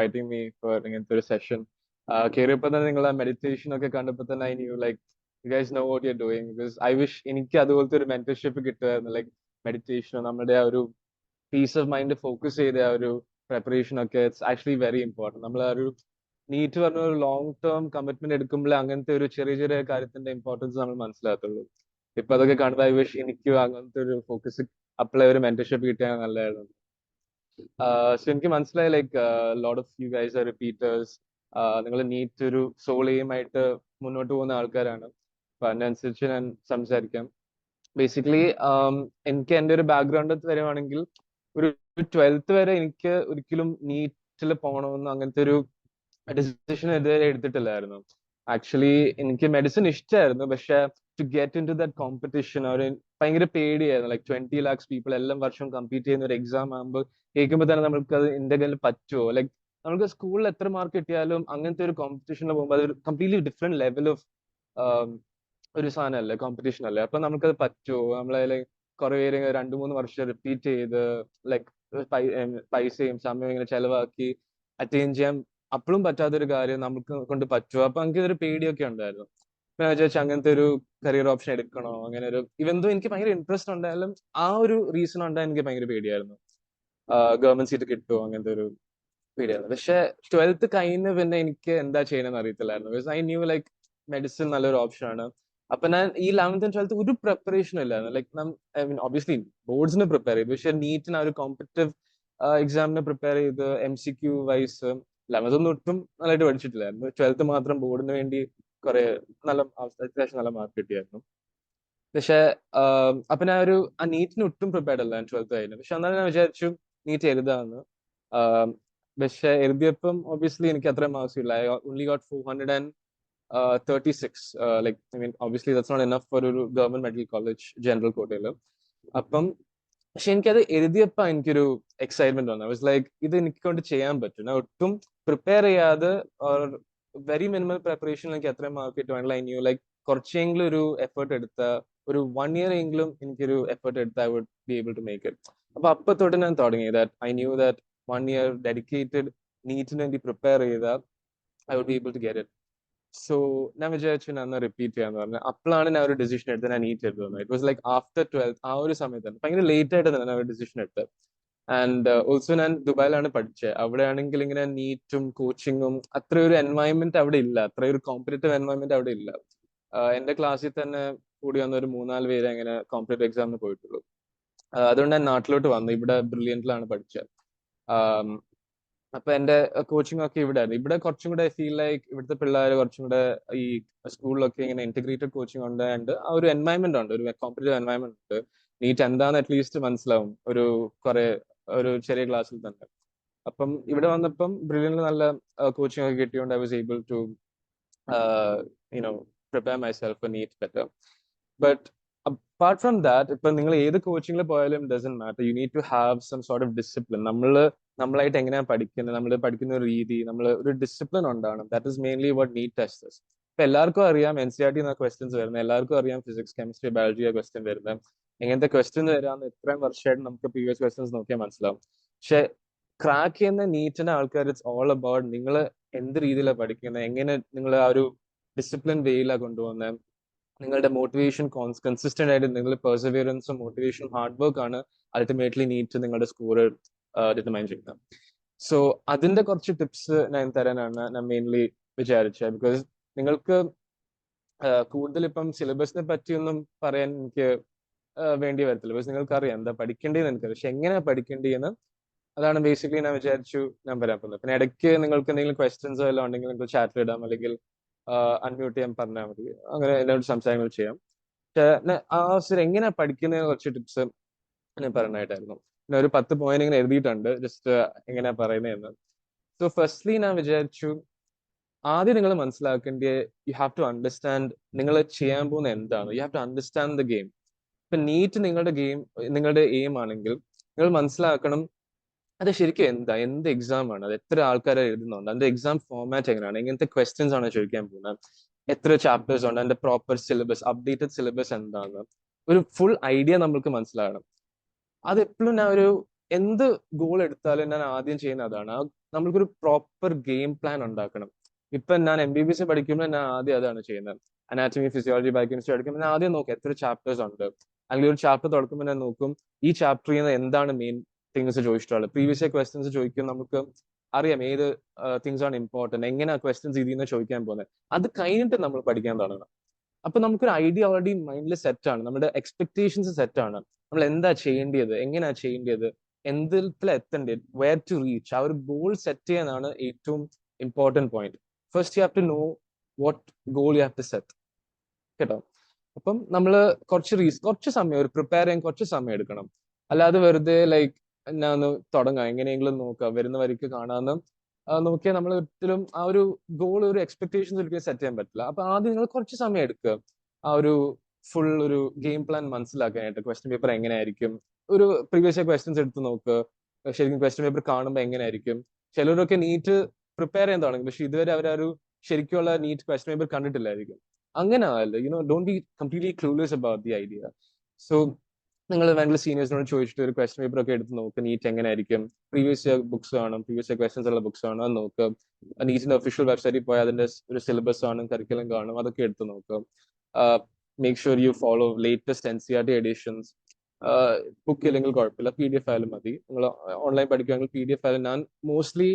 inviting me for ഇങ്ങനത്തെ ഒരു session കയറിയപ്പോൾ തന്നെ നിങ്ങൾ ആ മെഡിറ്റേഷൻ ഒക്കെ കണ്ടപ്പോൾ തന്നെ I new like you guys no what you are doing because I wish എനിക്ക് അതുപോലത്തെ ഒരു മെന്റർഷിപ്പ് കിട്ടുമായിരുന്നു ലൈക്ക് മെഡിറ്റേഷൻ നമ്മുടെ ആ ഒരു പീസ് ഓഫ് മൈൻഡ് ഫോക്കസ് ചെയ്ത ആ ഒരു പ്രിപ്പറേഷൻ ഒക്കെ ഇറ്റ്സ് ആക്ച്വലി വെരി ഇമ്പോർട്ടൻറ്റ് നമ്മൾ ആ ഒരു നീറ്റ് പറഞ്ഞ ഒരു ലോങ് ടേം കമ്മിറ്റ്മെന്റ് എടുക്കുമ്പോഴേ അങ്ങനത്തെ ഒരു ചെറിയ ചെറിയ കാര്യത്തിന്റെ ഇമ്പോർട്ടൻസ് നമ്മൾ മനസ്സിലാകത്തുള്ളൂ. ഇപ്പൊ അതൊക്കെ കാണുമ്പോൾ ഐ വിഷ് എനിക്കും അങ്ങനത്തെ ഒരു ഫോക്കസ് അപ്ലൈ ഒരു മെന്റർഷിപ്പ് കിട്ടിയാൽ നല്ലതായിരുന്നു. സോ എനിക്ക് മനസ്സിലായി like lot of you guys are repeaters. നിങ്ങൾ നീറ്റ് ഒരു സോൾ എയിം ആയിട്ട് മുന്നോട്ട് പോകുന്ന ആൾക്കാരാണ്. അപ്പൊ അതിനനുസരിച്ച് ഞാൻ സംസാരിക്കാം. ബേസിക്കലി എനിക്ക് എൻ്റെ ഒരു ബാക്ക്ഗ്രൗണ്ട് വരുവാണെങ്കിൽ ഒരു 12th വരെ എനിക്ക് ഒരിക്കലും നീറ്റിൽ പോകണമെന്ന് അങ്ങനത്തെ ഒരു ഡിസിഷൻ ഇതുവരെ എടുത്തിട്ടില്ലായിരുന്നു. ആക്ച്വലി എനിക്ക് മെഡിസിൻ ഇഷ്ടമായിരുന്നു, പക്ഷെ to get in to that competition ഒരു ഭയങ്കര പേടിയായിരുന്നു. ലൈക്ക് 20 lakhs പീപ്പിൾ എല്ലാം വർഷം കമ്പീറ്റ് ചെയ്യുന്ന ഒരു എക്സാം ആകുമ്പോൾ കേൾക്കുമ്പോൾ തന്നെ നമുക്ക് അത് ഇന്ത്യയിൽ പറ്റുമോ, ലൈക്ക് നമുക്ക് സ്കൂളിൽ എത്ര മാർക്ക് കിട്ടിയാലും അങ്ങനത്തെ ഒരു കോമ്പറ്റീഷനിൽ പോകുമ്പോൾ അതൊരു കംപ്ലീറ്റ്ലി ഡിഫറെന്റ് ലെവൽ ഓഫ് ഒരു സാധനമല്ലേ, കോമ്പറ്റീഷൻ അല്ലേ. അപ്പൊ നമുക്കത് പറ്റുമോ, നമ്മളെ കുറെ പേര് 2-3 വർഷം റിപ്പീറ്റ് ചെയ്ത് ലൈക്ക് പൈസയും സമയവും ഇങ്ങനെ ചെലവാക്കി അറ്റൈൻ ചെയ്യാൻ അപ്പോഴും പറ്റാത്തൊരു കാര്യം നമുക്ക് കൊണ്ട് പറ്റുമോ, അപ്പൊ എനിക്ക് ഇതൊരു പേടിയൊക്കെ ഉണ്ടായിരുന്നു. അപ്പൊ ഞാൻ വിചാരിച്ചു അങ്ങനത്തെ ഒരു കരിയർ ഓപ്ഷൻ എടുക്കണോ, അങ്ങനെ ഒരു ഇവന്തോ എനിക്ക് ഭയങ്കര ഇൻട്രസ്റ്റ് ഉണ്ടായാലും ആ ഒരു റീസൺ ഉണ്ടായാൽ എനിക്ക് ഭയങ്കര പേടിയായിരുന്നു. ഗവൺമെന്റ് സീറ്റ് കിട്ടുമോ അങ്ങനത്തെ ഒരു പേടിയായിരുന്നു. പക്ഷെ 12th കഴിഞ്ഞ് പിന്നെ എനിക്ക് എന്താ ചെയ്യണമെന്ന് അറിയത്തില്ലായിരുന്നു. Because I new like medicine നല്ലൊരു ഓപ്ഷൻ ആണ്. അപ്പൊ ഞാൻ ഈ 11th and 12th ഒരു പ്രിപ്പറേഷൻ ഇല്ലായിരുന്നു. ലൈക്ക് ഐ മീൻ ഒബ്വിയസ്ലി ബോർഡ്സിന് പ്രിപ്പയർ ചെയ്തു, പക്ഷെ നീറ്റിന് ആ ഒരു കോമ്പറ്റീവ് എക്സാമിന് പ്രിപ്പയർ ചെയ്ത് MCQ വൈസ് 11th ഒന്നും ഒട്ടും നല്ലതായിട്ട് പഠിച്ചിട്ടില്ലായിരുന്നു. 12th മാത്രം ബോർഡിന് വേണ്ടി കുറെ നല്ല അത്യാവശ്യം നല്ല മാർക്ക് കിട്ടിയായിരുന്നു. പക്ഷെ അപ്പൊ ഞാൻ ഒരു ആ നീറ്റിന് ഒട്ടും പ്രിപ്പയർഡ് അല്ല 12th കഴിഞ്ഞു. പക്ഷെ എന്നാലും ഞാൻ വിചാരിച്ചു നീറ്റ് എഴുതാമെന്ന്. പക്ഷെ എഴുതിയപ്പം ഒബ്വിയസ്ലി എനിക്ക് അത്ര മാർക്സ് ഇല്ല. I only got 436. Like I mean obviously that's not enough for ഒരു ഗവൺമെന്റ് മെഡിക്കൽ കോളേജ് ജനറൽ കോട്ടയിൽ. അപ്പം പക്ഷെ എനിക്കത് എഴുതിയപ്പോ എനിക്കൊരു എക്സൈറ്റ്മെന്റ് വന്നു. വാസ് ലൈക്ക് ഇത് എനിക്ക് കൊണ്ട് ചെയ്യാൻ പറ്റും. ഞാൻ ഒട്ടും പ്രിപ്പയർ ചെയ്യാതെ വെരി മിനിമൽ പ്രിപ്പറേഷൻ എനിക്ക് എത്ര മാർക്ക് കിട്ടുവാണെങ്കിൽ ഐ ന്യൂ ലൈക്ക് കുറച്ചെങ്കിലും ഒരു എഫേർട്ട് എടുത്ത ഒരു 1 year എങ്കിലും എനിക്കൊരു എഫേർട്ട് എടുത്ത് I would be able to make it. അപ്പൊ തൊട്ട് ഞാൻ തുടങ്ങി that I knew that 1 year dedicated നീറ്റിന് വേണ്ടി പ്രിപ്പയർ ചെയ്താൽ I would be able to get it. So ഞാൻ വിചാരിച്ചു ഞാൻ റിപ്പീറ്റ് ചെയ്യാന്ന് പറഞ്ഞു. അപ്പോഴാണ് ഞാൻ ഒരു ഡിസിഷൻ എടുത്തത്, ഞാൻ നീറ്റ് എടുത്തത്. It was like after 12th ആ ഒരു സമയത്താണ് ഭയങ്കര ലേറ്റ് ആയിട്ട് തന്നെ ഞാൻ ഒരു ഡിസിഷൻ എടുത്തത്. ആൻഡ് ഓൾസോ ഞാൻ ദുബായിലാണ് പഠിച്ചത്. അവിടെ ആണെങ്കിൽ ഇങ്ങനെ നീറ്റും കോച്ചിങ്ങും അത്ര ഒരു എൻവയൺമെന്റ് അവിടെ ഇല്ല, അത്ര ഒരു കോമ്പറ്റേറ്റീവ് എൻവയൺമെന്റ് അവിടെ ഇല്ല. എന്റെ ക്ലാസ്സിൽ തന്നെ കൂടി വന്ന ഒരു 3-4 പേര് അങ്ങനെ കോമ്പറ്റേറ്റീവ് എക്സാമിന് പോയിട്ടുള്ളൂ. അതുകൊണ്ട് ഞാൻ നാട്ടിലോട്ട് വന്നു. ഇവിടെ ബ്രില്യൻറ്റിലാണ് പഠിച്ചത്. അപ്പൊ എന്റെ കോച്ചിങ് ഒക്കെ ഇവിടെ ആയിരുന്നു. ഇവിടെ കുറച്ചും കൂടെ ഫീൽ ലൈക്ക് ഇവിടുത്തെ പിള്ളേർ കുറച്ചും കൂടെ ഈ സ്കൂളിലൊക്കെ ഇങ്ങനെ ഇന്റഗ്രേറ്റഡ് കോച്ചിങ് ഉണ്ട്. ആ ഒരു എൻവയൺമെന്റ് ഉണ്ട്, ഒരു കോമ്പറ്റേറ്റീവ് എൻവയൺമെന്റ് ഉണ്ട്. നീറ്റ് എന്താന്ന് അറ്റ്ലീസ്റ്റ് മനസ്സിലാവും ഒരു ചെറിയ ക്ലാസ്സിൽ തന്നെ. അപ്പം ഇവിടെ വന്നപ്പം ബ്രില്യൻറ്റിൽ നല്ല കോച്ചിങ് ഒക്കെ കിട്ടിയോണ്ട് I was able to you know prepare myself for NEET better. But apart from that, ഇപ്പൊ നിങ്ങൾ ഏത് കോച്ചിങ്ങിൽ പോയാലും doesn't matter, you need to have some sort of discipline. നമ്മളായിട്ട് എങ്ങനെയാണ് പഠിക്കുന്നത്, നമ്മൾ പഠിക്കുന്ന ഒരു രീതി, നമ്മൾ ഒരു ഡിസിപ്ലിൻ ഉണ്ടാവണം. That is mainly what NEET testers. ഇപ്പൊ എല്ലാവർക്കും അറിയാം NCERT ക്വസ്റ്റ്യൻസ് വരുന്നത്, എല്ലാവർക്കും അറിയാം ഫിസിക്സ് കെമിസ്ട്രി ബയോളജി ക്വസ്റ്റ്യൻ വരുന്നത്. എങ്ങനത്തെ ക്വസ്റ്റ്യൻസ് വരാമെന്ന് ഇത്രയും വർഷമായിട്ട് നമുക്ക് പ്രീവിയസ് ക്വസ്റ്റ്യൻസ് നോക്കിയാൽ മനസ്സിലാവും. പക്ഷെ ക്രാക്ക് ചെയ്യുന്ന നീറ്റിന്റെ ആൾക്കാർ ഇറ്റ്സ് ഓൾ അബൌട്ട് നിങ്ങൾ എന്ത് രീതിയിലാണ് പഠിക്കുന്നത്, എങ്ങനെ നിങ്ങൾ ആ ഒരു ഡിസിപ്ലിൻ വേയിലാണ് കൊണ്ടുപോകുന്നത്, നിങ്ങളുടെ മോട്ടിവേഷൻ കൺസിസ്റ്റന്റ് ആയിട്ട് നിങ്ങൾ പെർസിവിയറൻസും മോട്ടിവേഷനും ഹാർഡ് വർക്ക് ആണ് അൾട്ടിമേറ്റ്ലി നീറ്റ് നിങ്ങളുടെ സ്കോർ ഡിറ്റർമൈൻ ചെയ്യുന്നത്. സോ അതിന്റെ കുറച്ച് ടിപ്സ് ഞാൻ തരാനാണ് ഞാൻ മെയിൻലി വിചാരിച്ചത്. ബിക്കോസ് നിങ്ങൾക്ക് കൂടുതൽ ഇപ്പം സിലബസിനെ പറ്റിയൊന്നും പറയാൻ എനിക്ക് വേണ്ടി വരത്തില്ല. ബിക്കോസ് നിങ്ങൾക്ക് അറിയാം എന്താ പഠിക്കേണ്ടതെന്ന് എനിക്കറിയാം. പക്ഷെ എങ്ങനെയാ പഠിക്കേണ്ടതെന്ന് അതാണ് ബേസിക്കലി ഞാൻ വിചാരിച്ചു ഞാൻ വരാൻ പോകുന്നത്. പിന്നെ ഇടയ്ക്ക് നിങ്ങൾക്ക് എന്തെങ്കിലും ക്വസ്റ്റ്യൻസോ എല്ലാം ഉണ്ടെങ്കിൽ നിങ്ങൾക്ക് ചാറ്റിൽ ഇടാം, അല്ലെങ്കിൽ അൺമ്യൂട്ട് ചെയ്യാൻ പറഞ്ഞാൽ മതി. അങ്ങനെ എന്നോട് സംസാരങ്ങൾ ചെയ്യാം. പക്ഷെ ആ എങ്ങനെയാ പഠിക്കുന്നതിനെ കുറച്ച് ടിപ്സ് ഞാൻ പറയാനായിട്ടായിരുന്നു. പിന്നെ ഒരു 10 പോയിന്റ് ഇങ്ങനെ എഴുതിയിട്ടുണ്ട്, ജസ്റ്റ് എങ്ങനെയാ പറയുന്നതെന്ന്. സോ ഫസ്റ്റ്ലി ഞാൻ വിചാരിച്ചു ആദ്യം നിങ്ങൾ മനസ്സിലാക്കേണ്ട യു ഹാവ് ടു അണ്ടർസ്റ്റാൻഡ് നിങ്ങൾ ചെയ്യാൻ പോകുന്ന എന്താണ്. You have to understand the game. ഇപ്പൊ നീറ്റ് നിങ്ങളുടെ എയിം ആണെങ്കിൽ നിങ്ങൾ മനസ്സിലാക്കണം അത് ശരിക്കും എന്ത് എക്സാം ആണ്, അത് എത്ര ആൾക്കാരെ എഴുതുന്നുണ്ട്, അതിന്റെ എക്സാം ഫോർമാറ്റ് എങ്ങനെയാണ്, എങ്ങനത്തെ ക്വസ്റ്റ്യൻസ് ആണ് ചോദിക്കാൻ പോകുന്നത്, എത്ര ചാപ്റ്റേഴ്സ് ഉണ്ട്, അതിന്റെ പ്രോപ്പർ സിലബസ്, അപ്ഡേറ്റഡ് സിലബസ് എന്താണ്, ഒരു ഫുൾ ഐഡിയ നമ്മൾക്ക് മനസ്സിലാകണം. അതെപ്പോഴും ഞാൻ ഒരു എന്ത് ഗോൾ എടുത്താലും ഞാൻ ആദ്യം ചെയ്യുന്ന അതാണ്. നമ്മൾക്കൊരു പ്രോപ്പർ ഗെയിം പ്ലാൻ ഉണ്ടാക്കണം. ഇപ്പൊ ഞാൻ MBBS പഠിക്കുമ്പോൾ ഞാൻ ആദ്യം അതാണ് ചെയ്യുന്നത്. അനാറ്റമി, ഫിസിയോളജി, ബയോകെമിസ്ട്രി പഠിക്കുമ്പോൾ ഞാൻ ആദ്യം നോക്കും എത്ര ചാപ്റ്റേഴ്സ് ഉണ്ട്. അല്ലെങ്കിൽ ഒരു ചാപ്റ്റർ തുറക്കുമ്പോൾ ഞാൻ നോക്കും ഈ ചാപ്റ്ററിൽ നിന്ന് എന്താണ് മെയിൻ തിങ്സ് ചോദിച്ചിട്ടുള്ളത്. പ്രീവിയസ് ഇയർ ക്വസ്റ്റ്യൻസ് ചോദിക്കും, നമുക്ക് അറിയാം ഏത് തിങ്സ് ആണ് ഇമ്പോർട്ടന്റ്, എങ്ങനെയാണ് ക്വസ്റ്റ്യൻസ് ഇതിൽ നിന്ന് ചോദിക്കാൻ പോകുന്നത്. അത് കഴിഞ്ഞിട്ട് നമ്മൾ പഠിക്കാൻ തുടങ്ങണം. അപ്പൊ നമുക്കൊരു ഐഡിയ ഓൾറെഡി മൈൻഡിൽ സെറ്റ് ആണ്, നമ്മുടെ എക്സ്പെക്ടേഷൻസ് സെറ്റ് ആണ്. നമ്മൾ എന്താ ചെയ്യേണ്ടത്, എങ്ങനെയാ ചെയ്യേണ്ടത്, എന്തിൽ എത്തേണ്ടത്, വെയർ ടു റീച്ച്, ആ ഒരു ഗോൾ സെറ്റ് ചെയ്യാനാണ് ഏറ്റവും important point. First you have to know what goal you have to set, കേട്ടോ. അപ്പം നമ്മൾ കുറച്ച് സമയം ഒരു പ്രിപ്പയർ ചെയ്യാൻ കുറച്ച് സമയം എടുക്കണം. അല്ലാതെ വെറുതെ ലൈക്ക് ഞാൻ ഒന്ന് തുടങ്ങാം, എങ്ങനെയെങ്കിലും നോക്കാം, വരുന്ന വഴിക്ക് കാണാമെന്ന് നോക്കിയാൽ നമ്മൾ ഒരിക്കലും ആ ഒരു ഗോൾ, ഒരു എക്സ്പെക്ടേഷൻസ് ഒരിക്കലും സെറ്റ് ചെയ്യാൻ പറ്റില്ല. അപ്പൊ ആദ്യം നിങ്ങൾ കുറച്ച് സമയം എടുക്കുക ആ ഒരു ഫുൾ ഒരു ഗെയിം പ്ലാൻ മനസ്സിലാക്കാനായിട്ട്. ക്വസ്റ്റ്യൻ പേപ്പർ എങ്ങനെയായിരിക്കും, ഒരു പ്രീവിയസ് ഇയർ ക്വസ്റ്റ്യൻസ് എടുത്ത് നോക്കുക. ശരിക്കും ക്വസ്റ്റ്യൻ പേപ്പർ കാണുമ്പോൾ എങ്ങനെയായിരിക്കും. ചിലരൊക്കെ നീറ്റ് പ്രിപ്പയർ ചെയ്യാൻ തുടങ്ങും, പക്ഷെ ഇതുവരെ അവർ ഒരു ശരിക്കുള്ള നീറ്റ് ക്വസ്റ്റ്യൻ പേപ്പർ കണ്ടിട്ടില്ലായിരിക്കും. അങ്ങനെ ആവല്ല, don't be completely clueless about the idea. So നിങ്ങൾ വേണമെങ്കിൽ സീനിയേഴ്സിനോട് ചോദിച്ചിട്ട് ഒരു ക്വസ്റ്റ്യൻ പേപ്പർ ഒക്കെ എടുത്ത് നോക്കുക, നീറ്റ് എങ്ങനെയായിരിക്കും. പ്രീവിയസ് ഇയർ ബുക്സ് കാണും, പ്രീവിയസ് ഇയർ ക്വസ്റ്റൻസ് ഉള്ള ബുക്സ് കാണും, അത് നോക്കുക. നീറ്റിന്റെ ഒഫീഷ്യൽ വെബ്സൈറ്റിൽ പോയാൽ അതിന്റെ ഒരു സിലബസ് കാണും, കരിക്കുലം കാണും, അതൊക്കെ എടുത്ത് നോക്കുക. Make sure you follow latest NCERT editions. Book ഇല്ലെങ്കിൽ കുഴപ്പമില്ല, PDF ആയാലും മതി. നിങ്ങൾ ഓൺലൈൻ പഠിക്കുകയാണെങ്കിൽ PDF ആയാലും. ഞാൻ മോസ്റ്റ്ലി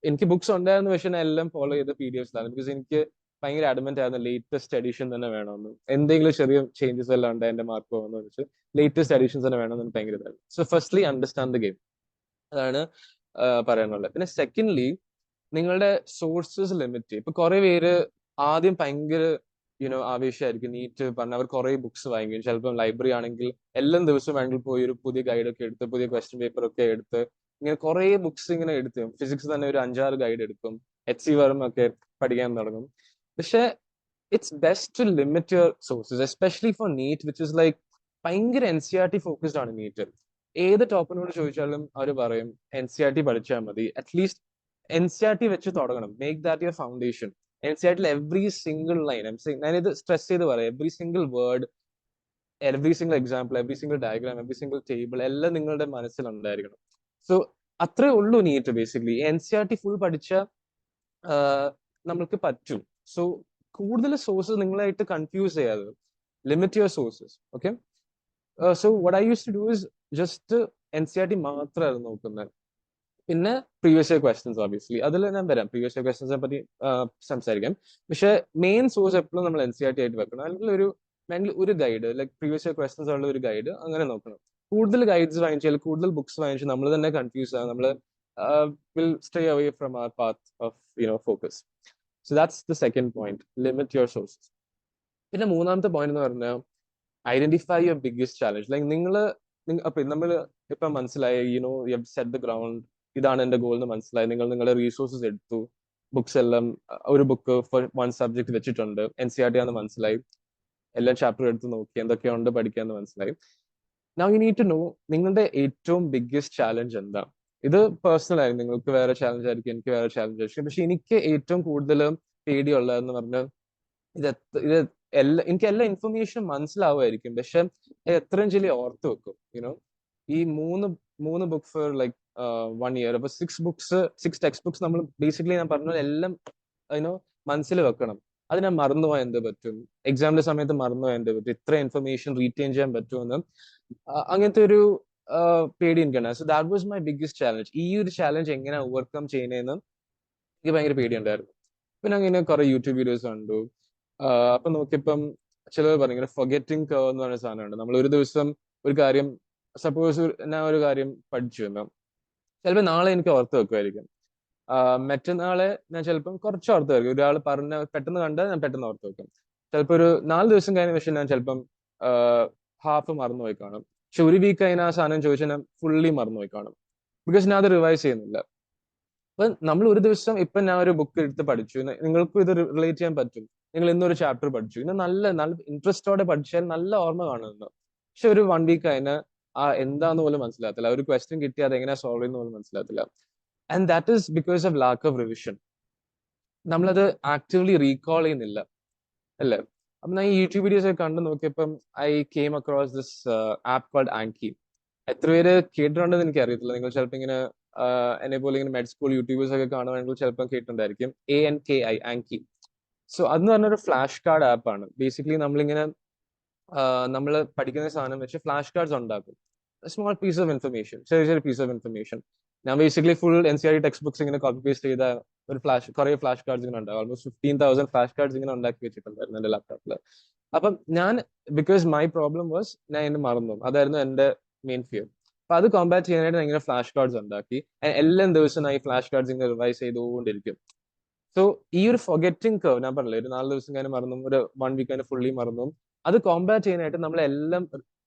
എനിക്ക് ബുക്സ് ഉണ്ടായിരുന്നു, പക്ഷെ ഞാൻ എല്ലാം ഫോളോ ചെയ്ത PDFs-ലാണ്. ബിക്കോസ് എനിക്ക് ഭയങ്കര അഡ്മെന്റ് ആയിരുന്നു ലേറ്റസ്റ്റ് എഡിഷൻ തന്നെ വേണമെന്ന്. എന്തെങ്കിലും ചെറിയ ചേഞ്ചസ് എല്ലാം ഉണ്ട് എന്റെ മാർക്ക് പോകുന്ന വെച്ച് ലേറ്റസ്റ്റ് എഡിഷൻസ് തന്നെ വേണമെന്ന് ഭയങ്കര ഇതായിരുന്നു. So firstly understand the game, അതാണ് പറയാനുള്ളത്. പിന്നെ സെക്കൻഡ്ലി നിങ്ങളുടെ സോഴ്സസ് ലിമിറ്റ് ചെയ്യും. ഇപ്പൊ കുറെ പേര് ആദ്യം ഭയങ്കര ആവേശമായിരിക്കും നീറ്റ് പറഞ്ഞ, അവർ കുറെ ബുക്സ് വാങ്ങിക്കും. ചിലപ്പോൾ ലൈബ്രറി ആണെങ്കിൽ എല്ലാ ദിവസവും വേണമെങ്കിൽ പോയി ഒരു പുതിയ ഗൈഡ് ഒക്കെ എടുത്ത്, പുതിയ ക്വസ്റ്റ്യൻ പേപ്പർ ഒക്കെ എടുത്ത്, ഇങ്ങനെ കുറെ ബുക്സ് ഇങ്ങനെ എടുത്ത്, ഫിസിക്സ് തന്നെ ഒരു 5-6 ഗൈഡ് എടുക്കും, HC വർമ്മ ഒക്കെ പഠിക്കാൻ തുടങ്ങും. പക്ഷെ it's best to limit your sources, especially for NEET which is like ഭയങ്കര NCERT ഫോക്കസ്ഡ് ആണ് നീറ്റ്. ഏത് ടോപ്പിനോട് ചോദിച്ചാലും അവർ പറയും NCERT പഠിച്ചാൽ മതി. അറ്റ്ലീസ്റ്റ് NCERT വെച്ച് തുടങ്ങണം, make that your foundation. NCERT every single line, ഞാനിത് സ്ട്രെസ് ചെയ്ത് പറയാം, every single word, every single example, every single diagram, every single table എല്ലാം നിങ്ങളുടെ മനസ്സിലുണ്ടായിരിക്കണം. സോ അത്രേ ഉള്ളൂ നീറ്റ് ബേസിക്കലി. NCERT ഫുൾ പഠിച്ച നമ്മൾക്ക് പറ്റും. സോ കൂടുതൽ സോഴ്സസ് നിങ്ങളായിട്ട് കൺഫ്യൂസ് ചെയ്യാതെ limit your sources. Okay, so what I use to do is just NCERT മാത്രമായിരുന്നു നോക്കുന്നത്. പിന്നെ പ്രീവിയസ് ഇയർ ക്വസ്റ്റൻസ് ഓബിയസ്ലി അതിൽ ഞാൻ വരാം, പ്രീവിയസ് ഇയർ ക്വസ്റ്റൻസിനെ പറ്റി സംസാരിക്കാം. പക്ഷെ മെയിൻ സോഴ്സ് എപ്പോഴും നമ്മൾ NCERT ആയിട്ട് വെക്കണം. അല്ലെങ്കിൽ ഒരു guide, like previous year questions ഉള്ള ഒരു ഗൈഡ് അങ്ങനെ നോക്കണം. കൂടുതൽ ഗൈഡ്സ് വാങ്ങിച്ചാൽ, കൂടുതൽ ബുക്സ് വാങ്ങിച്ചാൽ നമ്മൾ തന്നെ കൺഫ്യൂസ് ആകും, നമ്മൾ will stay away from our path of focus. So that's the second point, limit your sources. പിന്നെ മൂന്നാമത്തെ പോയിന്റ് എന്ന് പറഞ്ഞാൽ identify your biggest challenge. Like നമ്മൾ ഇപ്പൊ മനസ്സിലായി, you have set the ground, ഇതാണ് എന്റെ ഗോൾ എന്ന് മനസ്സിലായി. നിങ്ങൾ നിങ്ങളുടെ റീസോഴ്സസ് എടുത്തു, ബുക്സ് എല്ലാം ഒരു ബുക്ക് ഫോർ വൺ സബ്ജക്ട് വെച്ചിട്ടുണ്ട്, NCERT ആണെന്ന് മനസ്സിലായി, എല്ലാ ചാപ്റ്റർ എടുത്ത് നോക്കി എന്തൊക്കെയുണ്ട് പഠിക്കാന്ന് മനസ്സിലായി. Now you need to know നിങ്ങളുടെ ഏറ്റവും ബിഗ്ഗസ്റ്റ് ചാലഞ്ച് എന്താ. ഇത് പേഴ്സണൽ ആയിരിക്കും, നിങ്ങൾക്ക് വേറെ ചാലഞ്ച് ആയിരിക്കും, എനിക്ക് വേറെ ചാലഞ്ച് ആയിരിക്കും. പക്ഷെ എനിക്ക് ഏറ്റവും കൂടുതൽ പേടിയുള്ളതെന്ന് പറഞ്ഞാൽ ഇത് എനിക്ക് എല്ലാ ഇൻഫർമേഷനും മനസ്സിലാവുമായിരിക്കും, പക്ഷെ എത്രയും ചെല്ലി ഓർത്ത് വെക്കും. ഈ മൂന്ന് ബുക്ക് ഫോർ ലൈക്ക് 1 ഇയർ, അപ്പൊ 6 ടെക്സ്റ്റ് ബുക്സ് നമ്മൾ ബേസിക്കലി ഞാൻ പറഞ്ഞ എല്ലാം മനസ്സിൽ വെക്കണം. അത് ഞാൻ മറന്നുപോയാൽ എന്ത് പറ്റും, എക്സാമിന്റെ സമയത്ത് മറന്നുപോയാൽ എന്ത് പറ്റും, ഇത്ര ഇൻഫർമേഷൻ റീറ്റെയിൻ ചെയ്യാൻ പറ്റുമെന്ന് അങ്ങനത്തെ ഒരു പേടി എനിക്കുണ്ട്. So that was my biggest challenge. ഈ ഒരു ചാലഞ്ച് എങ്ങനെ ഓവർകം ചെയ്യുന്നതെന്ന് എനിക്ക് ഭയങ്കര പേടിയുണ്ടായിരുന്നു. പിന്നെ അങ്ങനെ കുറെ യൂട്യൂബ് വീഡിയോസ് കണ്ടു. അപ്പൊ നോക്കിയപ്പം ചിലർ പറഞ്ഞു ഇങ്ങനെ ഫൊഗറ്റിംഗ് കർവ് എന്ന് പറയുന്ന സാധനമുണ്ട്. നമ്മൾ ഒരു ദിവസം ഒരു കാര്യം, സപ്പോസ് ഞാൻ ഒരു കാര്യം പഠിച്ചു എന്ന്, ചിലപ്പോൾ നാളെ എനിക്ക് ഓർത്ത് വെക്കുമായിരിക്കും. മറ്റന്നാളെ ഞാൻ ചിലപ്പം കുറച്ച് ഓർത്ത് വെക്കും. ഒരാൾ പെട്ടെന്ന് കണ്ടാൽ ഞാൻ പെട്ടെന്ന് ഓർത്ത് വെക്കും. ചിലപ്പോൾ ഒരു 4 ദിവസം കഴിഞ്ഞ പക്ഷെ ഞാൻ ചിലപ്പം ഹാഫ് മറന്നുപോയി കാണും. പക്ഷെ ഒരു വീക്ക് കഴിഞ്ഞ ആ സാധനം ചോദിച്ചാൽ ഞാൻ ഫുള്ളി മറന്നുപോയി കാണും, ബിക്കോസ് ഞാൻ അത് റിവൈസ് ചെയ്യുന്നില്ല. അപ്പൊ നമ്മൾ ഒരു ദിവസം, ഇപ്പൊ ഞാൻ ഒരു ബുക്ക് എടുത്ത് പഠിച്ചു, നിങ്ങൾക്കും ഇത് റിലേറ്റ് ചെയ്യാൻ പറ്റും. നിങ്ങൾ ഇന്നൊരു ചാപ്റ്റർ പഠിച്ചു, ഇന്ന് നല്ല ഇൻട്രസ്റ്റോടെ പഠിച്ചാൽ നല്ല ഓർമ്മ കാണുന്നു. പക്ഷെ ഒരു 1 വീക്ക് കഴിഞ്ഞ് എന്താന്ന് പോലും മനസ്സിലാകത്തില്ല, ഒരു ക്വസ്റ്റ്യൻ കിട്ടി അത് എങ്ങനെ സോൾവ് ചെയ്യുന്ന പോലും മനസ്സിലാകത്തില്ല. And that is because of lack of revision. നമ്മളത് ആക്റ്റീവ്ലി റീകോൾ ചെയ്യുന്നില്ല, അല്ലേ? അപ്പൊ ഞാൻ ഈ യൂട്യൂബ് വീഡിയോസ് ഒക്കെ കണ്ടു നോക്കിയപ്പം I came across this app called Anki. എത്ര പേര് കേട്ടിട്ടുണ്ടെന്ന് എനിക്ക് അറിയത്തില്ല. നിങ്ങൾ ചിലപ്പോൾ ഇങ്ങനെ എന്നെ പോലെ ഇങ്ങനെ മെഡ് സ്കൂൾ യൂട്യൂബേഴ്സ് ഒക്കെ കാണുവാണെങ്കിൽ ചിലപ്പോൾ കേട്ടിട്ടുണ്ടായിരിക്കും. ANKI, ആൻകി. സോ അതെന്ന് പറഞ്ഞൊരു ഫ്ലാഷ് കാർഡ് ആപ്പാണ്. ബേസിക്കലി നമ്മളിങ്ങനെ നമ്മൾ പഠിക്കുന്ന സാധനം വെച്ച് ഫ്ലാഷ് കാർഡ്സ് ഉണ്ടാക്കും. സ്മോൾ പീസ് ഓഫ് ഇൻഫർമേഷൻ, ചെറിയ ചെറിയ പീസ് ഓഫ് ഇൻഫർമേഷൻ. ഞാൻ basically full NCERT text books ഇങ്ങനെ കോപ്പി പേസ്റ്റ് ചെയ്ത ഒരു കുറെ ഫ്ലാഷ് കാർഡ്സ് ഇങ്ങനെ ഉണ്ടാവും. ഓൾമോസ്റ്റ് 15,000 ഫ്ലാഷ് കാർഡ്സ് ഇങ്ങനെ ഉണ്ടാക്കി വെച്ചിട്ടുണ്ടായിരുന്നു എന്റെ ലാപ്ടോപ്പിൽ. അപ്പം ഞാൻ, ബിക്കോസ് മൈ പ്രോബ്ലം വാസ് ഞാൻ എന്നെ മറന്നു, അതായിരുന്നു എന്റെ മെയിൻ ഫിയർ. അപ്പൊ അത് കോമ്പാറ്റ് ചെയ്യാനായിട്ട് ഞാൻ ഇങ്ങനെ ഫ്ലാഷ് കാർഡ്സ് ഉണ്ടാക്കി. എല്ലാ ദിവസവും ഈ ഫ്ലാഷ് കാർഡ്സ് ഇങ്ങനെ റിവൈസ് ചെയ്തുകൊണ്ടിരിക്കും. സോ ഈ ഒരു ഫൊഗറ്റിംഗ് കർവ് ഞാൻ പറഞ്ഞില്ലേ, ഒരു 4 ദിവസം കഴിഞ്ഞ് മറന്നും, ഒരു 1 വീക്ക് കഴിഞ്ഞ് ഫുള്ളി മറന്നും, അത് കോമ്പാറ്റ് ചെയ്യാനായിട്ട് നമ്മളെല്ലാം